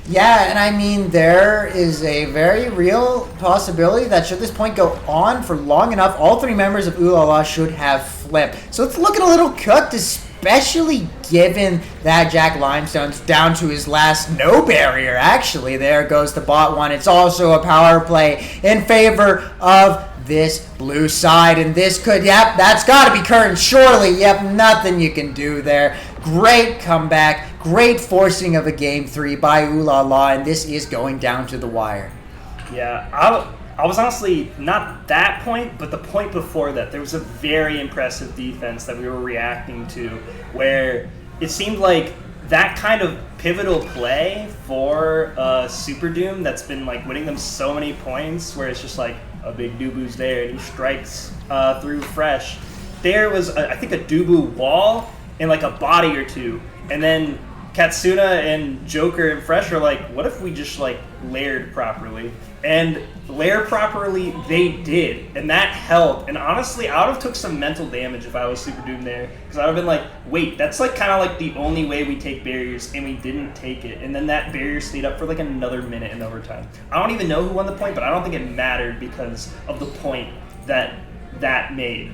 Yeah, and I mean, there is a very real possibility that should this point go on for long enough, all three members of Ulala should have flipped. So it's looking a little cooked, especially given that Jack Limestone's down to his last no barrier. Actually, there goes the bot one. It's also a power play in favor of this blue side, and this could, yep, that's got to be current, surely. Yep, nothing you can do there. Great comeback, great forcing of a Game 3 by Ulala, and this is going down to the wire. Yeah, I was honestly not that point, but the point before that. There was a very impressive defense that we were reacting to, where it seemed like that kind of pivotal play for SUPERDOOM that's been like winning them so many points, where it's just like a big Dubu's there and he strikes through Fresh. There was, I think, a Dubu wall and like a body or two, and then Katsuna and Joker and Fresh are like, what if we just like layered properly? And layer properly they did, and that helped. And honestly, I would have took some mental damage if I was SUPERDOOM there, because I would have been like, wait, that's like kind of like the only way we take barriers, and we didn't take it. And then that barrier stayed up for like another minute in overtime. I don't even know who won the point, but I don't think it mattered because of the point that made.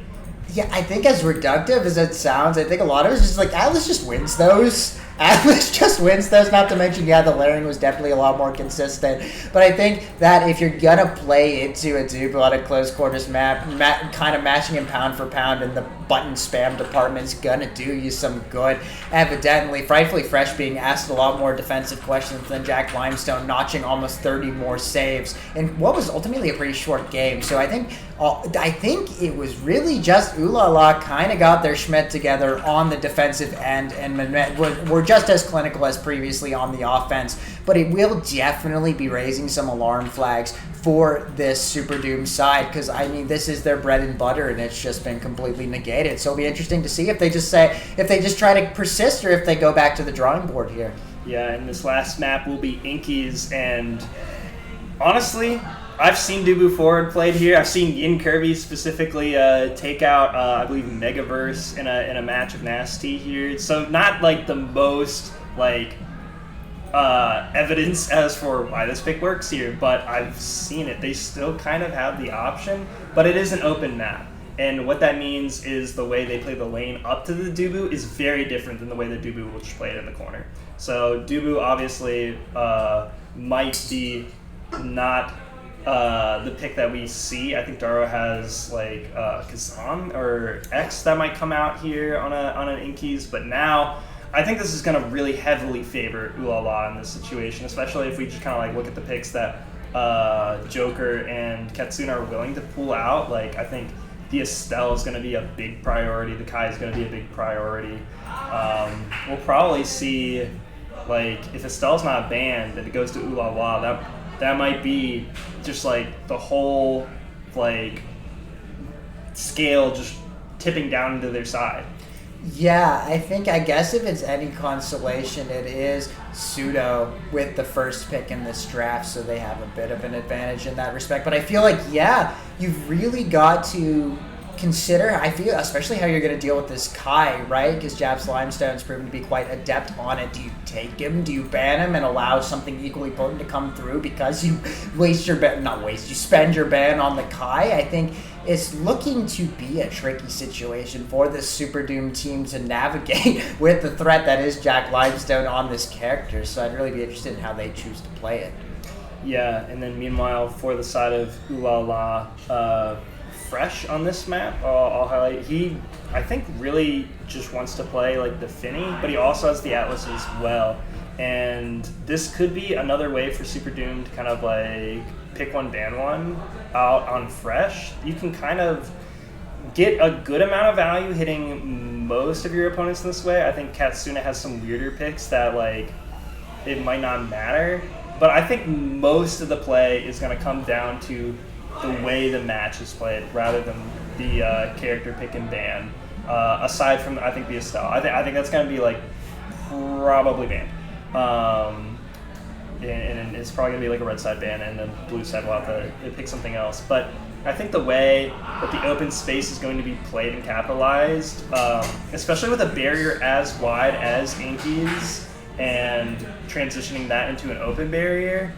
Yeah, I think as reductive as it sounds, I think a lot of it is just like Atlas just wins those. Atlas just wins those, not to mention, yeah, the layering was definitely a lot more consistent. But I think that if you're going to play into a Dubu at a close quarters map, kind of matching him pound for pound, and the button spam department's gonna do you some good. Evidently, Frightfully Fresh being asked a lot more defensive questions than Jack Limestone, notching almost 30 more saves in what was ultimately a pretty short game. So I think it was really just Ooh La La kind of got their Schmidt together on the defensive end, and were just as clinical as previously on the offense. But it will definitely be raising some alarm flags for this SUPERDOOM side, because I mean, this is their bread and butter, and it's just been completely negated. So it'll be interesting to see if they just try to persist, or if they go back to the drawing board here. Yeah, and this last map will be Inkies, and honestly, I've seen Dubu Forward played here. I've seen Yin Kirby specifically take out, I believe, Megaverse in a match of Nasty here. So not like the most like evidence as for why this pick works here, but I've seen it. They still kind of have the option, but it is an open map. And what that means is the way they play the lane up to the Dubu is very different than the way the Dubu will just play it in the corner. So Dubu obviously might be not the pick that we see. I think Daro has like Kazan or X that might come out here on an Inkies, but now I think this is going to really heavily favor Ooh La La in this situation, especially if we just kind of like look at the picks that Joker and Katsuna are willing to pull out. Like, I think the Estelle is going to be a big priority. The Kai is going to be a big priority. We'll probably see, like, if Estelle's not banned and it goes to Ooh La La, that might be just like the whole like scale just tipping down into their side. Yeah, I guess if it's any consolation, it is Pseudo with the first pick in this draft, so they have a bit of an advantage in that respect. But I feel like, yeah, you've really got to consider, I feel, especially how you're going to deal with this Kai, right? Because Japs Limestone's proven to be quite adept on it. Do you take him? Do you ban him and allow something equally potent to come through because you you spend your ban on the Kai? I think it's looking to be a tricky situation for this SUPERDOOM team to navigate with the threat that is Jack Limestone on this character. So I'd really be interested in how they choose to play it. Yeah, and then meanwhile, for the side of Ooh La La, Fresh on this map, I'll highlight. He, I think, really just wants to play like the Finny, but he also has the Atlas as well. And this could be another way for SUPERDOOM to kind of like pick one, ban one out on Fresh. You can kind of get a good amount of value hitting most of your opponents this way. I think Katsuna has some weirder picks that like it might not matter, but I think most of the play is going to come down to the way the match is played rather than the character pick and ban. Aside from, I think, the Estelle. I think that's going to be like probably banned. And it's probably going to be like a red side ban, and then blue side will have to pick something else. But I think the way that the open space is going to be played and capitalized, especially with a barrier as wide as Inkies and transitioning that into an open barrier,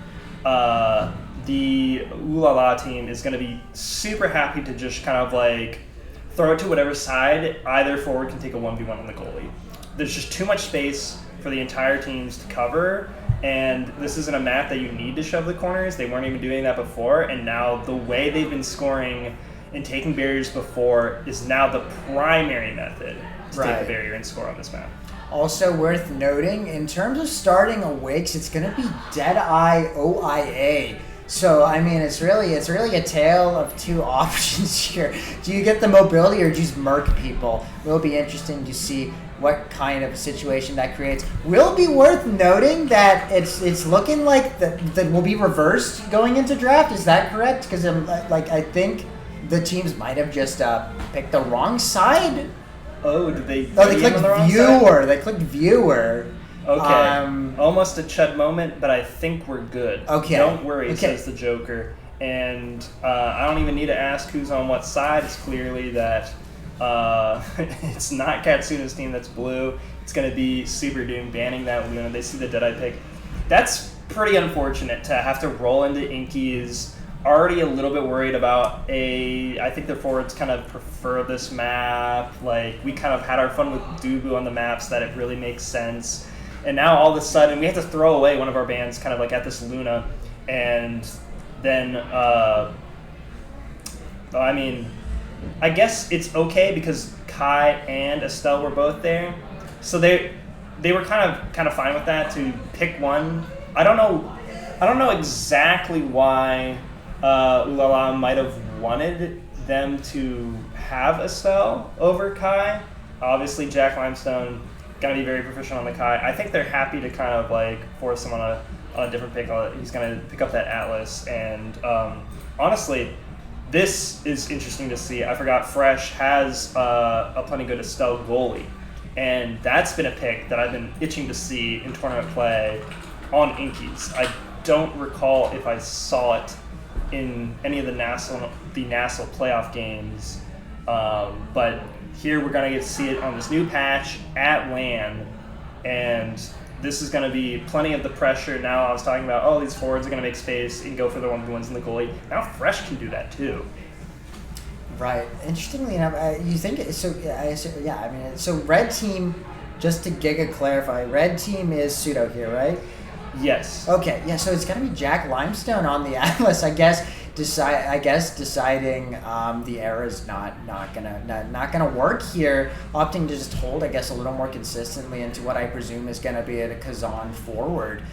the Ooh La La team is going to be super happy to just kind of like throw it to whatever side either forward can take a 1v1 on the goalie. There's just too much space for the entire teams to cover, and this isn't a map that you need to shove the corners. They weren't even doing that before, and now the way they've been scoring and taking barriers before is now the primary method to take a barrier and score on this map. Also worth noting, in terms of starting awakes, it's going to be Deadeye OIA. So, I mean, it's really a tale of two options here. Do you get the mobility or do you just murk people? It'll be interesting to see what kind of situation that creates. Will be worth noting that it's looking like that will be reversed going into draft. Is that correct? Because I think the teams might have just picked the wrong side. Oh, did they? Oh, they clicked viewer. They clicked viewer. Okay. Almost a Chud moment, but I think we're good. Okay. Don't worry, says the Joker. And I don't even need to ask who's on what side. It's clearly that it's not Katsuna's team that's blue. It's going to be SUPERDOOM banning that Luna. They see the Deadeye pick. That's pretty unfortunate to have to roll into Inkies. Already a little bit worried about I think the forwards kind of prefer this map. Like, we kind of had our fun with Dubu on the maps that it really makes sense. And now all of a sudden we have to throw away one of our bands kind of like at this Luna. And then, I mean, I guess it's okay because Kai and Estelle were both there, so they were kind of fine with that to pick one. I don't know exactly why Ulala might have wanted them to have Estelle over Kai. Obviously, Jack Limestone gonna be very proficient on the Kai. I think they're happy to kind of like force him on a different pick. He's gonna pick up that Atlas, and honestly, this is interesting to see. I forgot Fresh has a plenty good Estelle goalie, and that's been a pick that I've been itching to see in tournament play on Inkies. I don't recall if I saw it in any of the national playoff games, but here we're going to get to see it on this new patch at LAN, and this is going to be plenty of the pressure. Now I was talking about, these forwards are going to make space and go for the 1v1s in the goalie. Now Fresh can do that too. Right. Interestingly enough, you think so? Yeah. I mean, so red team. Just to giga clarify, red team is pseudo here, right? Yes. Okay. Yeah. So it's gonna be Jack Limestone on the Atlas, I guess. Deciding the era's not gonna work here, opting to just hold, I guess, a little more consistently into what I presume is gonna be a Kazan forward.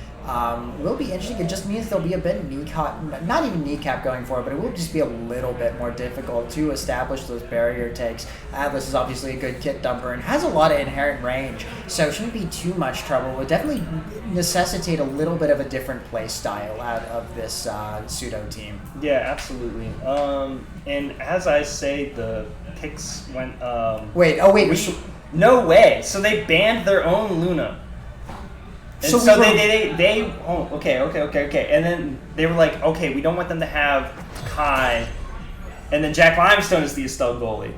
Will be interesting. It just means there'll be a bit not even kneecap going forward, but it will just be a little bit more difficult to establish those barrier takes. Atlas is obviously a good kit dumper and has a lot of inherent range, so it shouldn't be too much trouble. It would definitely necessitate a little bit of a different play style out of this pseudo team. Yeah, absolutely. And as I say, the picks went. Wait. No way. So they banned their own Luna. And so they okay. And then they were like, okay, we don't want them to have Kai. And then Jack Limestone is the Estelle goalie.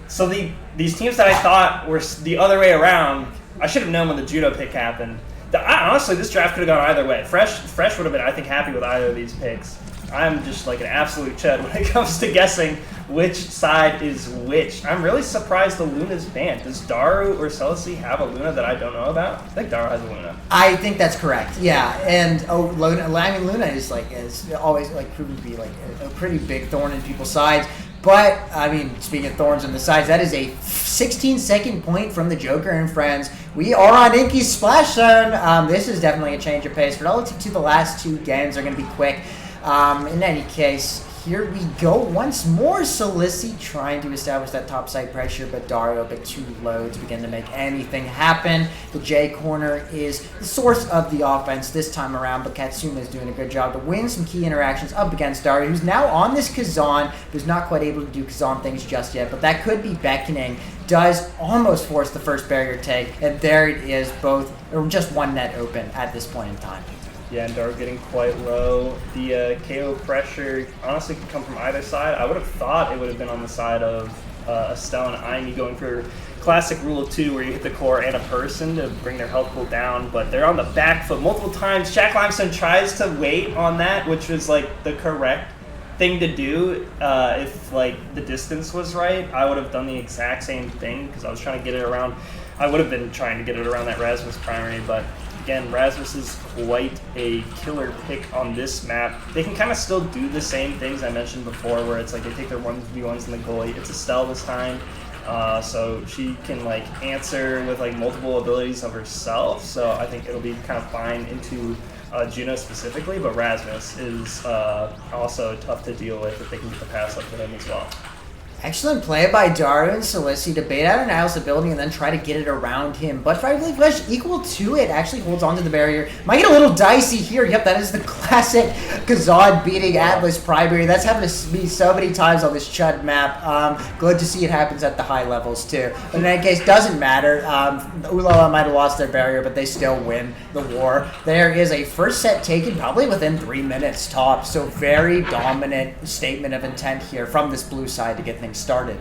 So these teams that I thought were the other way around, I should have known when the judo pick happened. Honestly, this draft could have gone either way. Fresh would have been, I think, happy with either of these picks. I'm just like an absolute chud when it comes to guessing which side is which. I'm really surprised the Luna's banned. Does Daru or Celesty have a Luna that I don't know about? I think Daru has a Luna. I think that's correct. Yeah, and Luna is always proven to be like a pretty big thorn in people's sides. But I mean, speaking of thorns in the sides, that is a 16-second point from the Joker and friends. We are on Inky's Splash Zone. This is definitely a change of pace relative to the last two games. They're going to be quick. In any case, here we go once more. Solici trying to establish that top side pressure, but Dario a bit too low to begin to make anything happen. The J corner is the source of the offense this time around, but Katsuma is doing a good job to win some key interactions up against Dario, who's now on this Kazan, who's not quite able to do Kazan things just yet, but that could be beckoning. Does almost force the first barrier take, and there it is, just one net open at this point in time. Yeah, and Daru getting quite low. The KO pressure honestly could come from either side. I would have thought it would have been on the side of Estelle and Aimee going for classic rule of two where you hit the core and a person to bring their health pool down, but they're on the back foot multiple times. Jack Limestone tries to wait on that, which was like the correct thing to do if like the distance was right. I would have done the exact same thing because I was trying to get it around. I would have been trying to get it around that Rasmus primary, but again, Rasmus is quite a killer pick on this map. They can kind of still do the same things I mentioned before, where it's like they take their 1v1s in the goalie. It's Estelle this time, so she can like answer with like multiple abilities of herself. So I think it'll be kind of fine into Juno specifically, but Rasmus is also tough to deal with if they can get the pass up to him as well. Excellent play by Daru and Solici to bait out an Niall's ability and then try to get it around him. But Firefly Flesh, equal to it, actually holds onto the barrier. Might get a little dicey here. Yep, that is the classic Kazan beating Atlas primary. That's happened to me so many times on this Chud map. Good to see it happens at the high levels too. But in any case, doesn't matter. Ulala might have lost their barrier, but they still win the war. There is a first set taken probably within 3 minutes top. So very dominant statement of intent here from this blue side to get things started.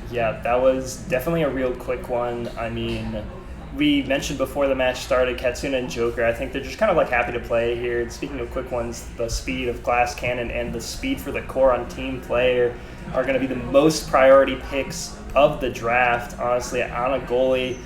Yeah, that was definitely a real quick one. I mean, we mentioned before the match started, Katsuna and Joker, I think they're just kind of like happy to play here. And speaking of quick ones, the speed of Glass Cannon and the speed for the core on team play are going to be the most priority picks of the draft. Honestly, on a goalie,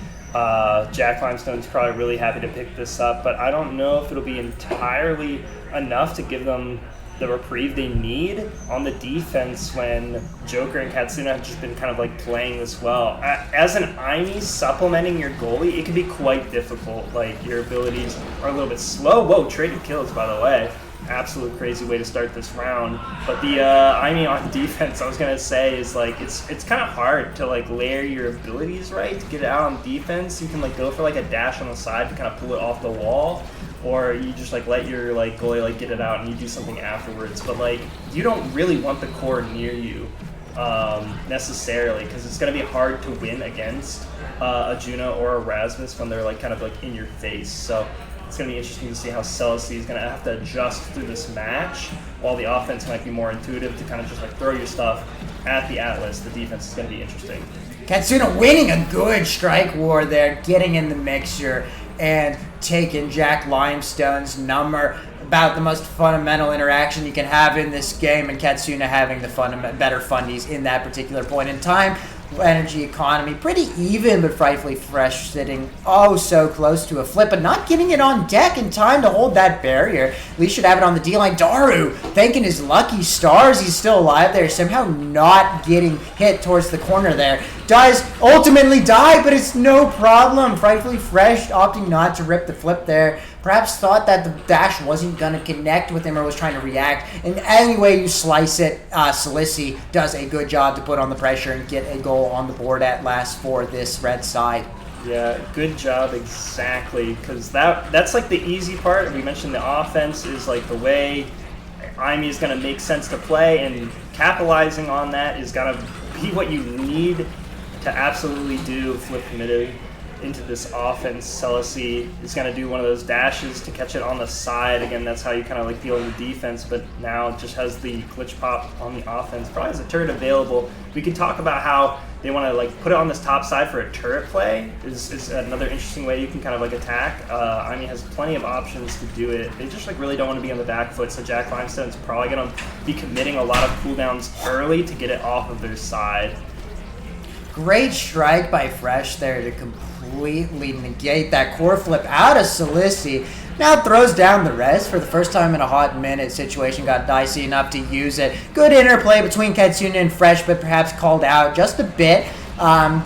Jack Limestone's probably really happy to pick this up, but I don't know if it'll be entirely enough to give them the reprieve they need on the defense when Joker and Katsuna have just been kind of like playing this well. As an Aimi supplementing your goalie, it can be quite difficult. Like, your abilities are a little bit slow. Whoa, traded kills, by the way. Absolute crazy way to start this round. But the Aimi on defense, I was gonna say, is like it's kind of hard to like layer your abilities right to get it out on defense. You can like go for like a dash on the side to kind of pull it off the wall, or you just like let your like goalie like get it out and you do something afterwards. But like, you don't really want the core near you necessarily, because it's gonna be hard to win against a Juno or a Rasmus when they're like kind of like in your face. So it's going to be interesting to see how Celicee is going to have to adjust through this match, while the offense might be more intuitive to kind of just like throw your stuff at the Atlas. The defense is going to be interesting. Katsuna winning a good strike war there, getting in the mixture and taking Jack Limestone's number. About the most fundamental interaction you can have in this game, and Katsuna having the better fundies in that particular point in time. Energy economy pretty even, but frightfully fresh, sitting oh so close to a flip, but not getting it on deck in time to hold that barrier. At least should have it on the D-line. Daru, thanking his lucky stars he's still alive there, somehow not getting hit towards the corner there. Does ultimately die, but it's no problem. Frightfully fresh, opting not to rip the flip there. Perhaps thought that the dash wasn't going to connect with him or was trying to react. In any way you slice it, Celicee does a good job to put on the pressure and get a goal on the board at last for this red side. Yeah, good job, exactly, because that's like the easy part. We mentioned the offense is like the way Aimi is going to make sense to play, and capitalizing on that is going to be what you need to absolutely do. Flip committed into this offense. Celicee is going to do one of those dashes to catch it on the side. Again, that's how you kind of like deal with the defense, but now just has the glitch pop on the offense. Probably has a turret available. We could talk about how they want to like put it on this top side for a turret play is another interesting way you can kind of like attack. Aimi has plenty of options to do it. They just like really don't want to be on the back foot, so Jack Limestone's probably going to be committing a lot of cooldowns early to get it off of their side. Great strike by Fresh there to completely negate that core flip out of Celicee. Now throws down the res for the first time in a hot minute. Situation got dicey enough to use it. Good interplay between Katsuna and Fresh, but perhaps called out just a bit.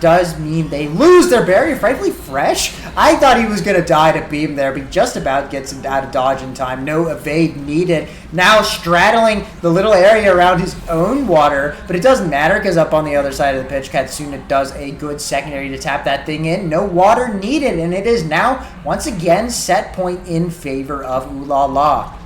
Does mean they lose their barrier. Frightfully Fresh, I thought he was going to die to beam there, but just about gets him out of dodge in time. No evade needed. Now straddling the little area around his own water, but it doesn't matter because up on the other side of the pitch, Katsuna does a good secondary to tap that thing in. No water needed, and it is now, once again, set point in favor of Ooh La La.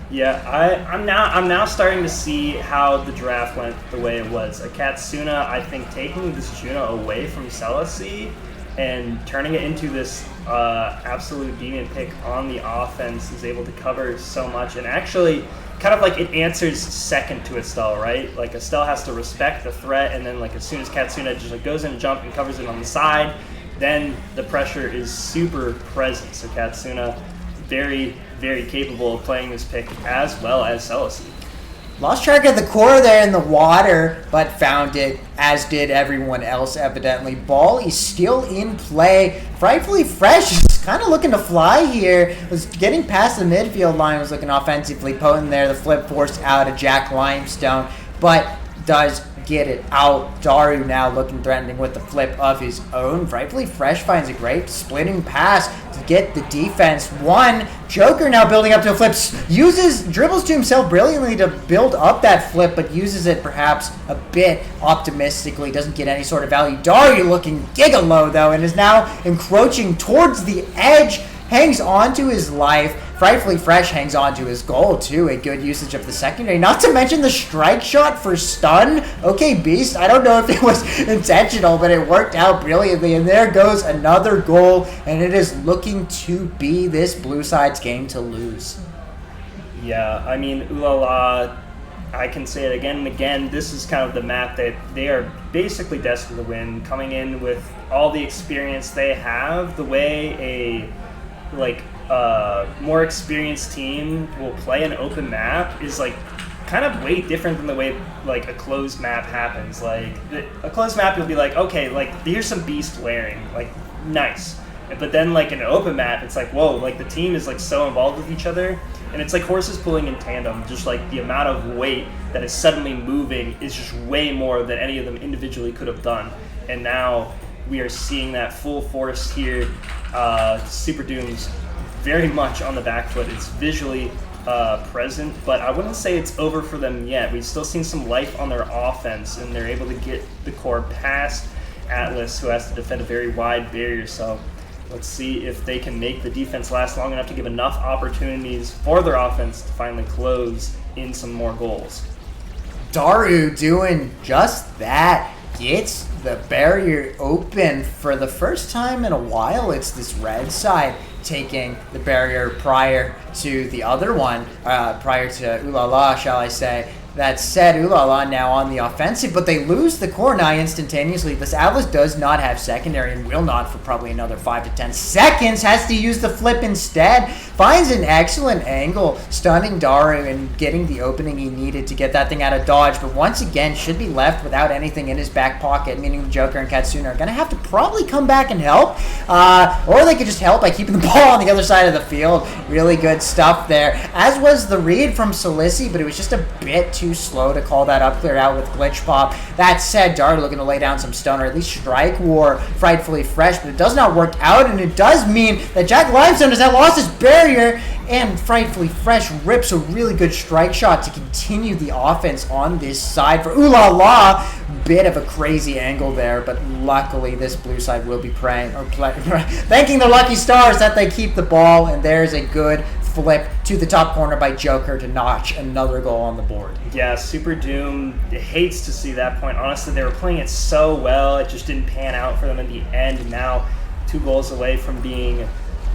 Yeah, I'm now starting to see how the draft went the way it was. A Katsuna, I think, taking this Juno away from Celicee and turning it into this absolute demon pick on the offense is able to cover so much, and actually kind of like it answers second to Estelle, right? Like Estelle has to respect the threat, and then like as soon as Katsuna just like goes in and jump and covers it on the side, then the pressure is super present. So Katsuna, very, very capable of playing this pick as well as Celicee. Lost track of the core there in the water, but found it, as did everyone else evidently. Ball is still in play. Frightfully Fresh is kind of looking to fly here. Was getting past the midfield line, was looking offensively potent there. The flip forced out of Jack Limestone, but does get it out. Daru now looking threatening with the flip of his own. Frightfully Fresh finds a great splitting pass to get the defense one. Joker now building up to a flip, dribbles to himself brilliantly to build up that flip, but uses it perhaps a bit optimistically. Doesn't get any sort of value. Daru looking giga low though, and is now encroaching towards the edge. Hangs on to his life. Frightfully Fresh hangs on to his goal too. A good usage of the secondary. Not to mention the strike shot for stun. Okay, Beast. I don't know if it was intentional, but it worked out brilliantly. And there goes another goal. And it is looking to be this Blue Side's game to lose. Yeah, I mean, Ooh La La, I can say it again and again. This is kind of the map that they are basically destined to win. Coming in with all the experience they have, the way a more experienced team will play an open map is like kind of way different than the way like a closed map happens. Like a closed map, you'll be like, okay, like here's some beast layering, like nice. But then, like, in an open map, it's like, whoa, like, the team is, like, so involved with each other. And it's like horses pulling in tandem. Just, like, the amount of weight that is suddenly moving is just way more than any of them individually could have done. And now we are seeing that full force here. SUPERDOOM's very much on the back foot. It's visually present, but I wouldn't say it's over for them yet. We've still seen some life on their offense, and they're able to get the core past Atlas, who has to defend a very wide barrier. So let's see if they can make the defense last long enough to give enough opportunities for their offense to finally close in some more goals. Daru doing just that. Gets the barrier open for the first time in a while. It's this red side taking the barrier prior to the other one, prior to Ooh La La, shall I say. That said, Ooh La La now on the offensive, but they lose the core now instantaneously. This Atlas does not have secondary and will not for probably another 5 to 10 seconds. Has to use the flip instead. Finds an excellent angle, stunning Daru and getting the opening he needed to get that thing out of dodge. But once again, should be left without anything in his back pocket, meaning the Joker and Katsuna are going to have to probably come back and help. Or they could just help by keeping the ball on the other side of the field. Really good stuff there. As was the read from Salisi, but it was just a bit too slow to call that up, cleared out with Glitch Pop. That said, Daru looking to lay down some stun, or at least strike war frightfully fresh, but it does not work out, and it does mean that Jack Limestone has now lost his barrier, and frightfully fresh rips a really good strike shot to continue the offense on this side for Ooh La La. Bit of a crazy angle there, but luckily this blue side will be thanking the lucky stars that they keep the ball, and there's a good flip to the top corner by Joker to notch another goal on the board. Yeah, SUPERDOOM hates to see that point. Honestly, they were playing it so well, it just didn't pan out for them in the end. And now 2 goals away from being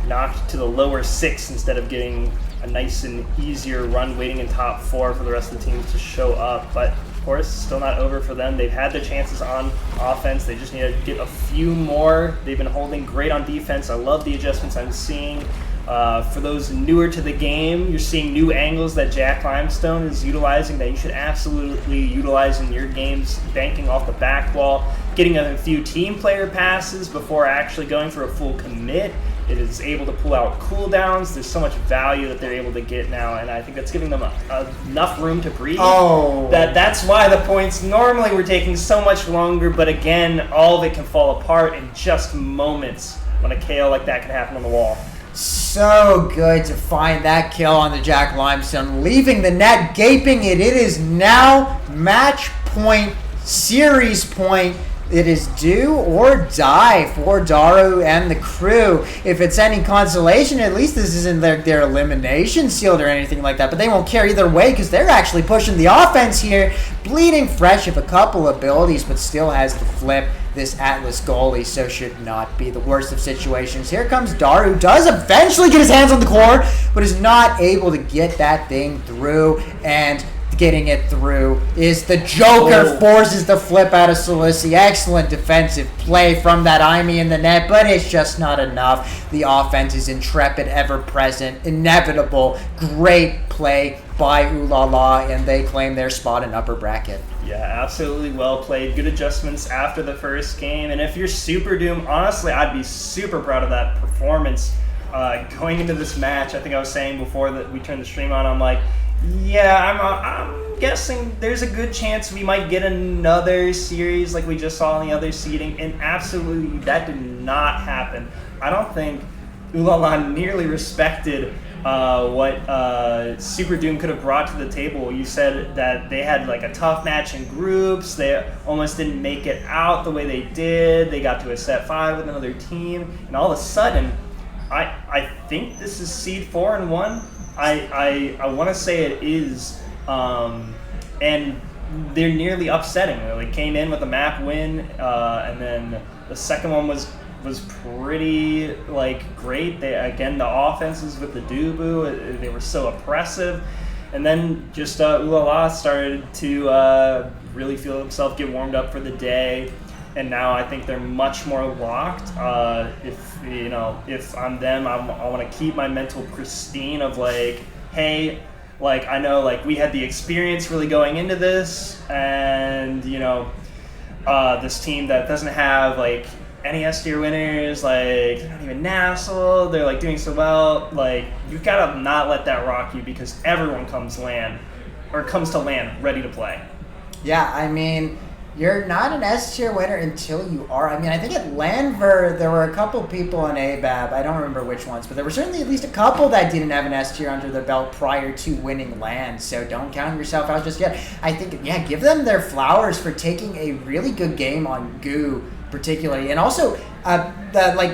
knocked to the lower 6 instead of getting a nice and easier run waiting in top 4 for the rest of the teams to show up. But of course, still not over for them. They've had the chances on offense. They just need to get a few more. They've been holding great on defense. I love the adjustments I'm seeing. For those newer to the game, you're seeing new angles that Jack Limestone is utilizing that you should absolutely utilize in your games, banking off the back wall, getting a few team player passes before actually going for a full commit. It is able to pull out cooldowns. There's so much value that they're able to get now, and I think that's giving them enough room to breathe. That's why the points normally were taking so much longer, but again, all of it can fall apart in just moments when a KO like that can happen on the wall. So good to find that kill on the Jack Limestone, leaving the net gaping. It is now match point, series point. It is do or die for Daru and the crew. If it's any consolation, at least this isn't their elimination sealed or anything like that. But they won't care either way because they're actually pushing the offense here. Bleeding fresh of a couple abilities, but still has the flip. This Atlas goalie, so should not be the worst of situations. Here comes Daru, does eventually get his hands on the core, but is not able to get that thing through, and getting it through is the Joker. Forces the flip out of Salisi. Excellent defensive play from that Aimee in the net, but it's just not enough. The offense is intrepid, ever-present, inevitable. Great play by Ooh La La, and they claim their spot in upper bracket. Yeah, absolutely well played. Good adjustments after the first game. And if you're SUPERDOOM, honestly, I'd be super proud of that performance going into this match. I think I was saying before that we turned the stream on, I'm like, yeah, I'm guessing there's a good chance we might get another series like we just saw in the other seeding. And absolutely, that did not happen. I don't think Ooh La La nearly respected what SUPERDOOM could have brought to the table. You said that they had like a tough match in groups. They almost didn't make it out the way they did. They got to a set 5 with another team, and all of a sudden, I think this is seed 4 and 1. I want to say it is, and they're nearly upsetting. They came in with a map win, and then the second one was pretty great. The offenses with the Dubu, they were so oppressive, and then just Ooh La La started to really feel himself get warmed up for the day, and now I think they're much more locked. If I'm them, I want to keep my mental pristine of hey, I know we had the experience really going into this, and this team that doesn't have any S tier winners, like, they're not even Nassau, they're like doing so well. Like, you've got to not let that rock you because everyone comes to LAN ready to play. Yeah, I mean, you're not an S tier winner until you are. I mean, I think at Lanver, there were a couple people in ABAB, I don't remember which ones, but there were certainly at least a couple that didn't have an S tier under their belt prior to winning LAN, so don't count yourself out just yet. I think, yeah, give them their flowers for taking a really good game on Goo, particularly, and also,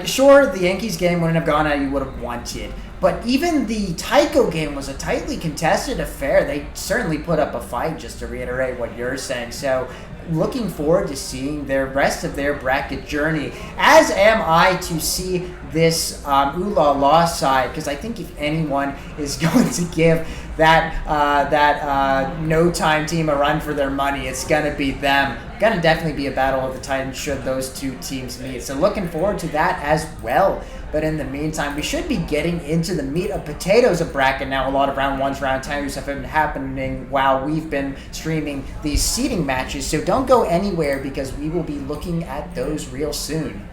sure, the Yankees game wouldn't have gone how you would have wanted, but even the Tycho game was a tightly contested affair. They certainly put up a fight, just to reiterate what you're saying. So looking forward to seeing the rest of their bracket journey, as am I to see this Ooh La La side, because I think if anyone is going to give that No Time team a run for their money, it's going to be them. Going to definitely be a battle of the Titans should those two teams meet. So looking forward to that as well. But in the meantime, we should be getting into the meat of potatoes of bracket now. A lot of round ones, round twos have been happening while we've been streaming these seeding matches. So don't go anywhere because we will be looking at those real soon.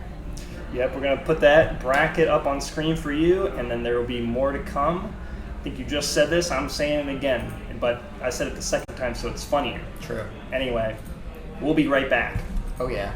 Yep, we're going to put that bracket up on screen for you, and then there will be more to come. I think you just said this. I'm saying it again, but I said it the second time, so it's funnier. True. Anyway, we'll be right back. Oh, yeah.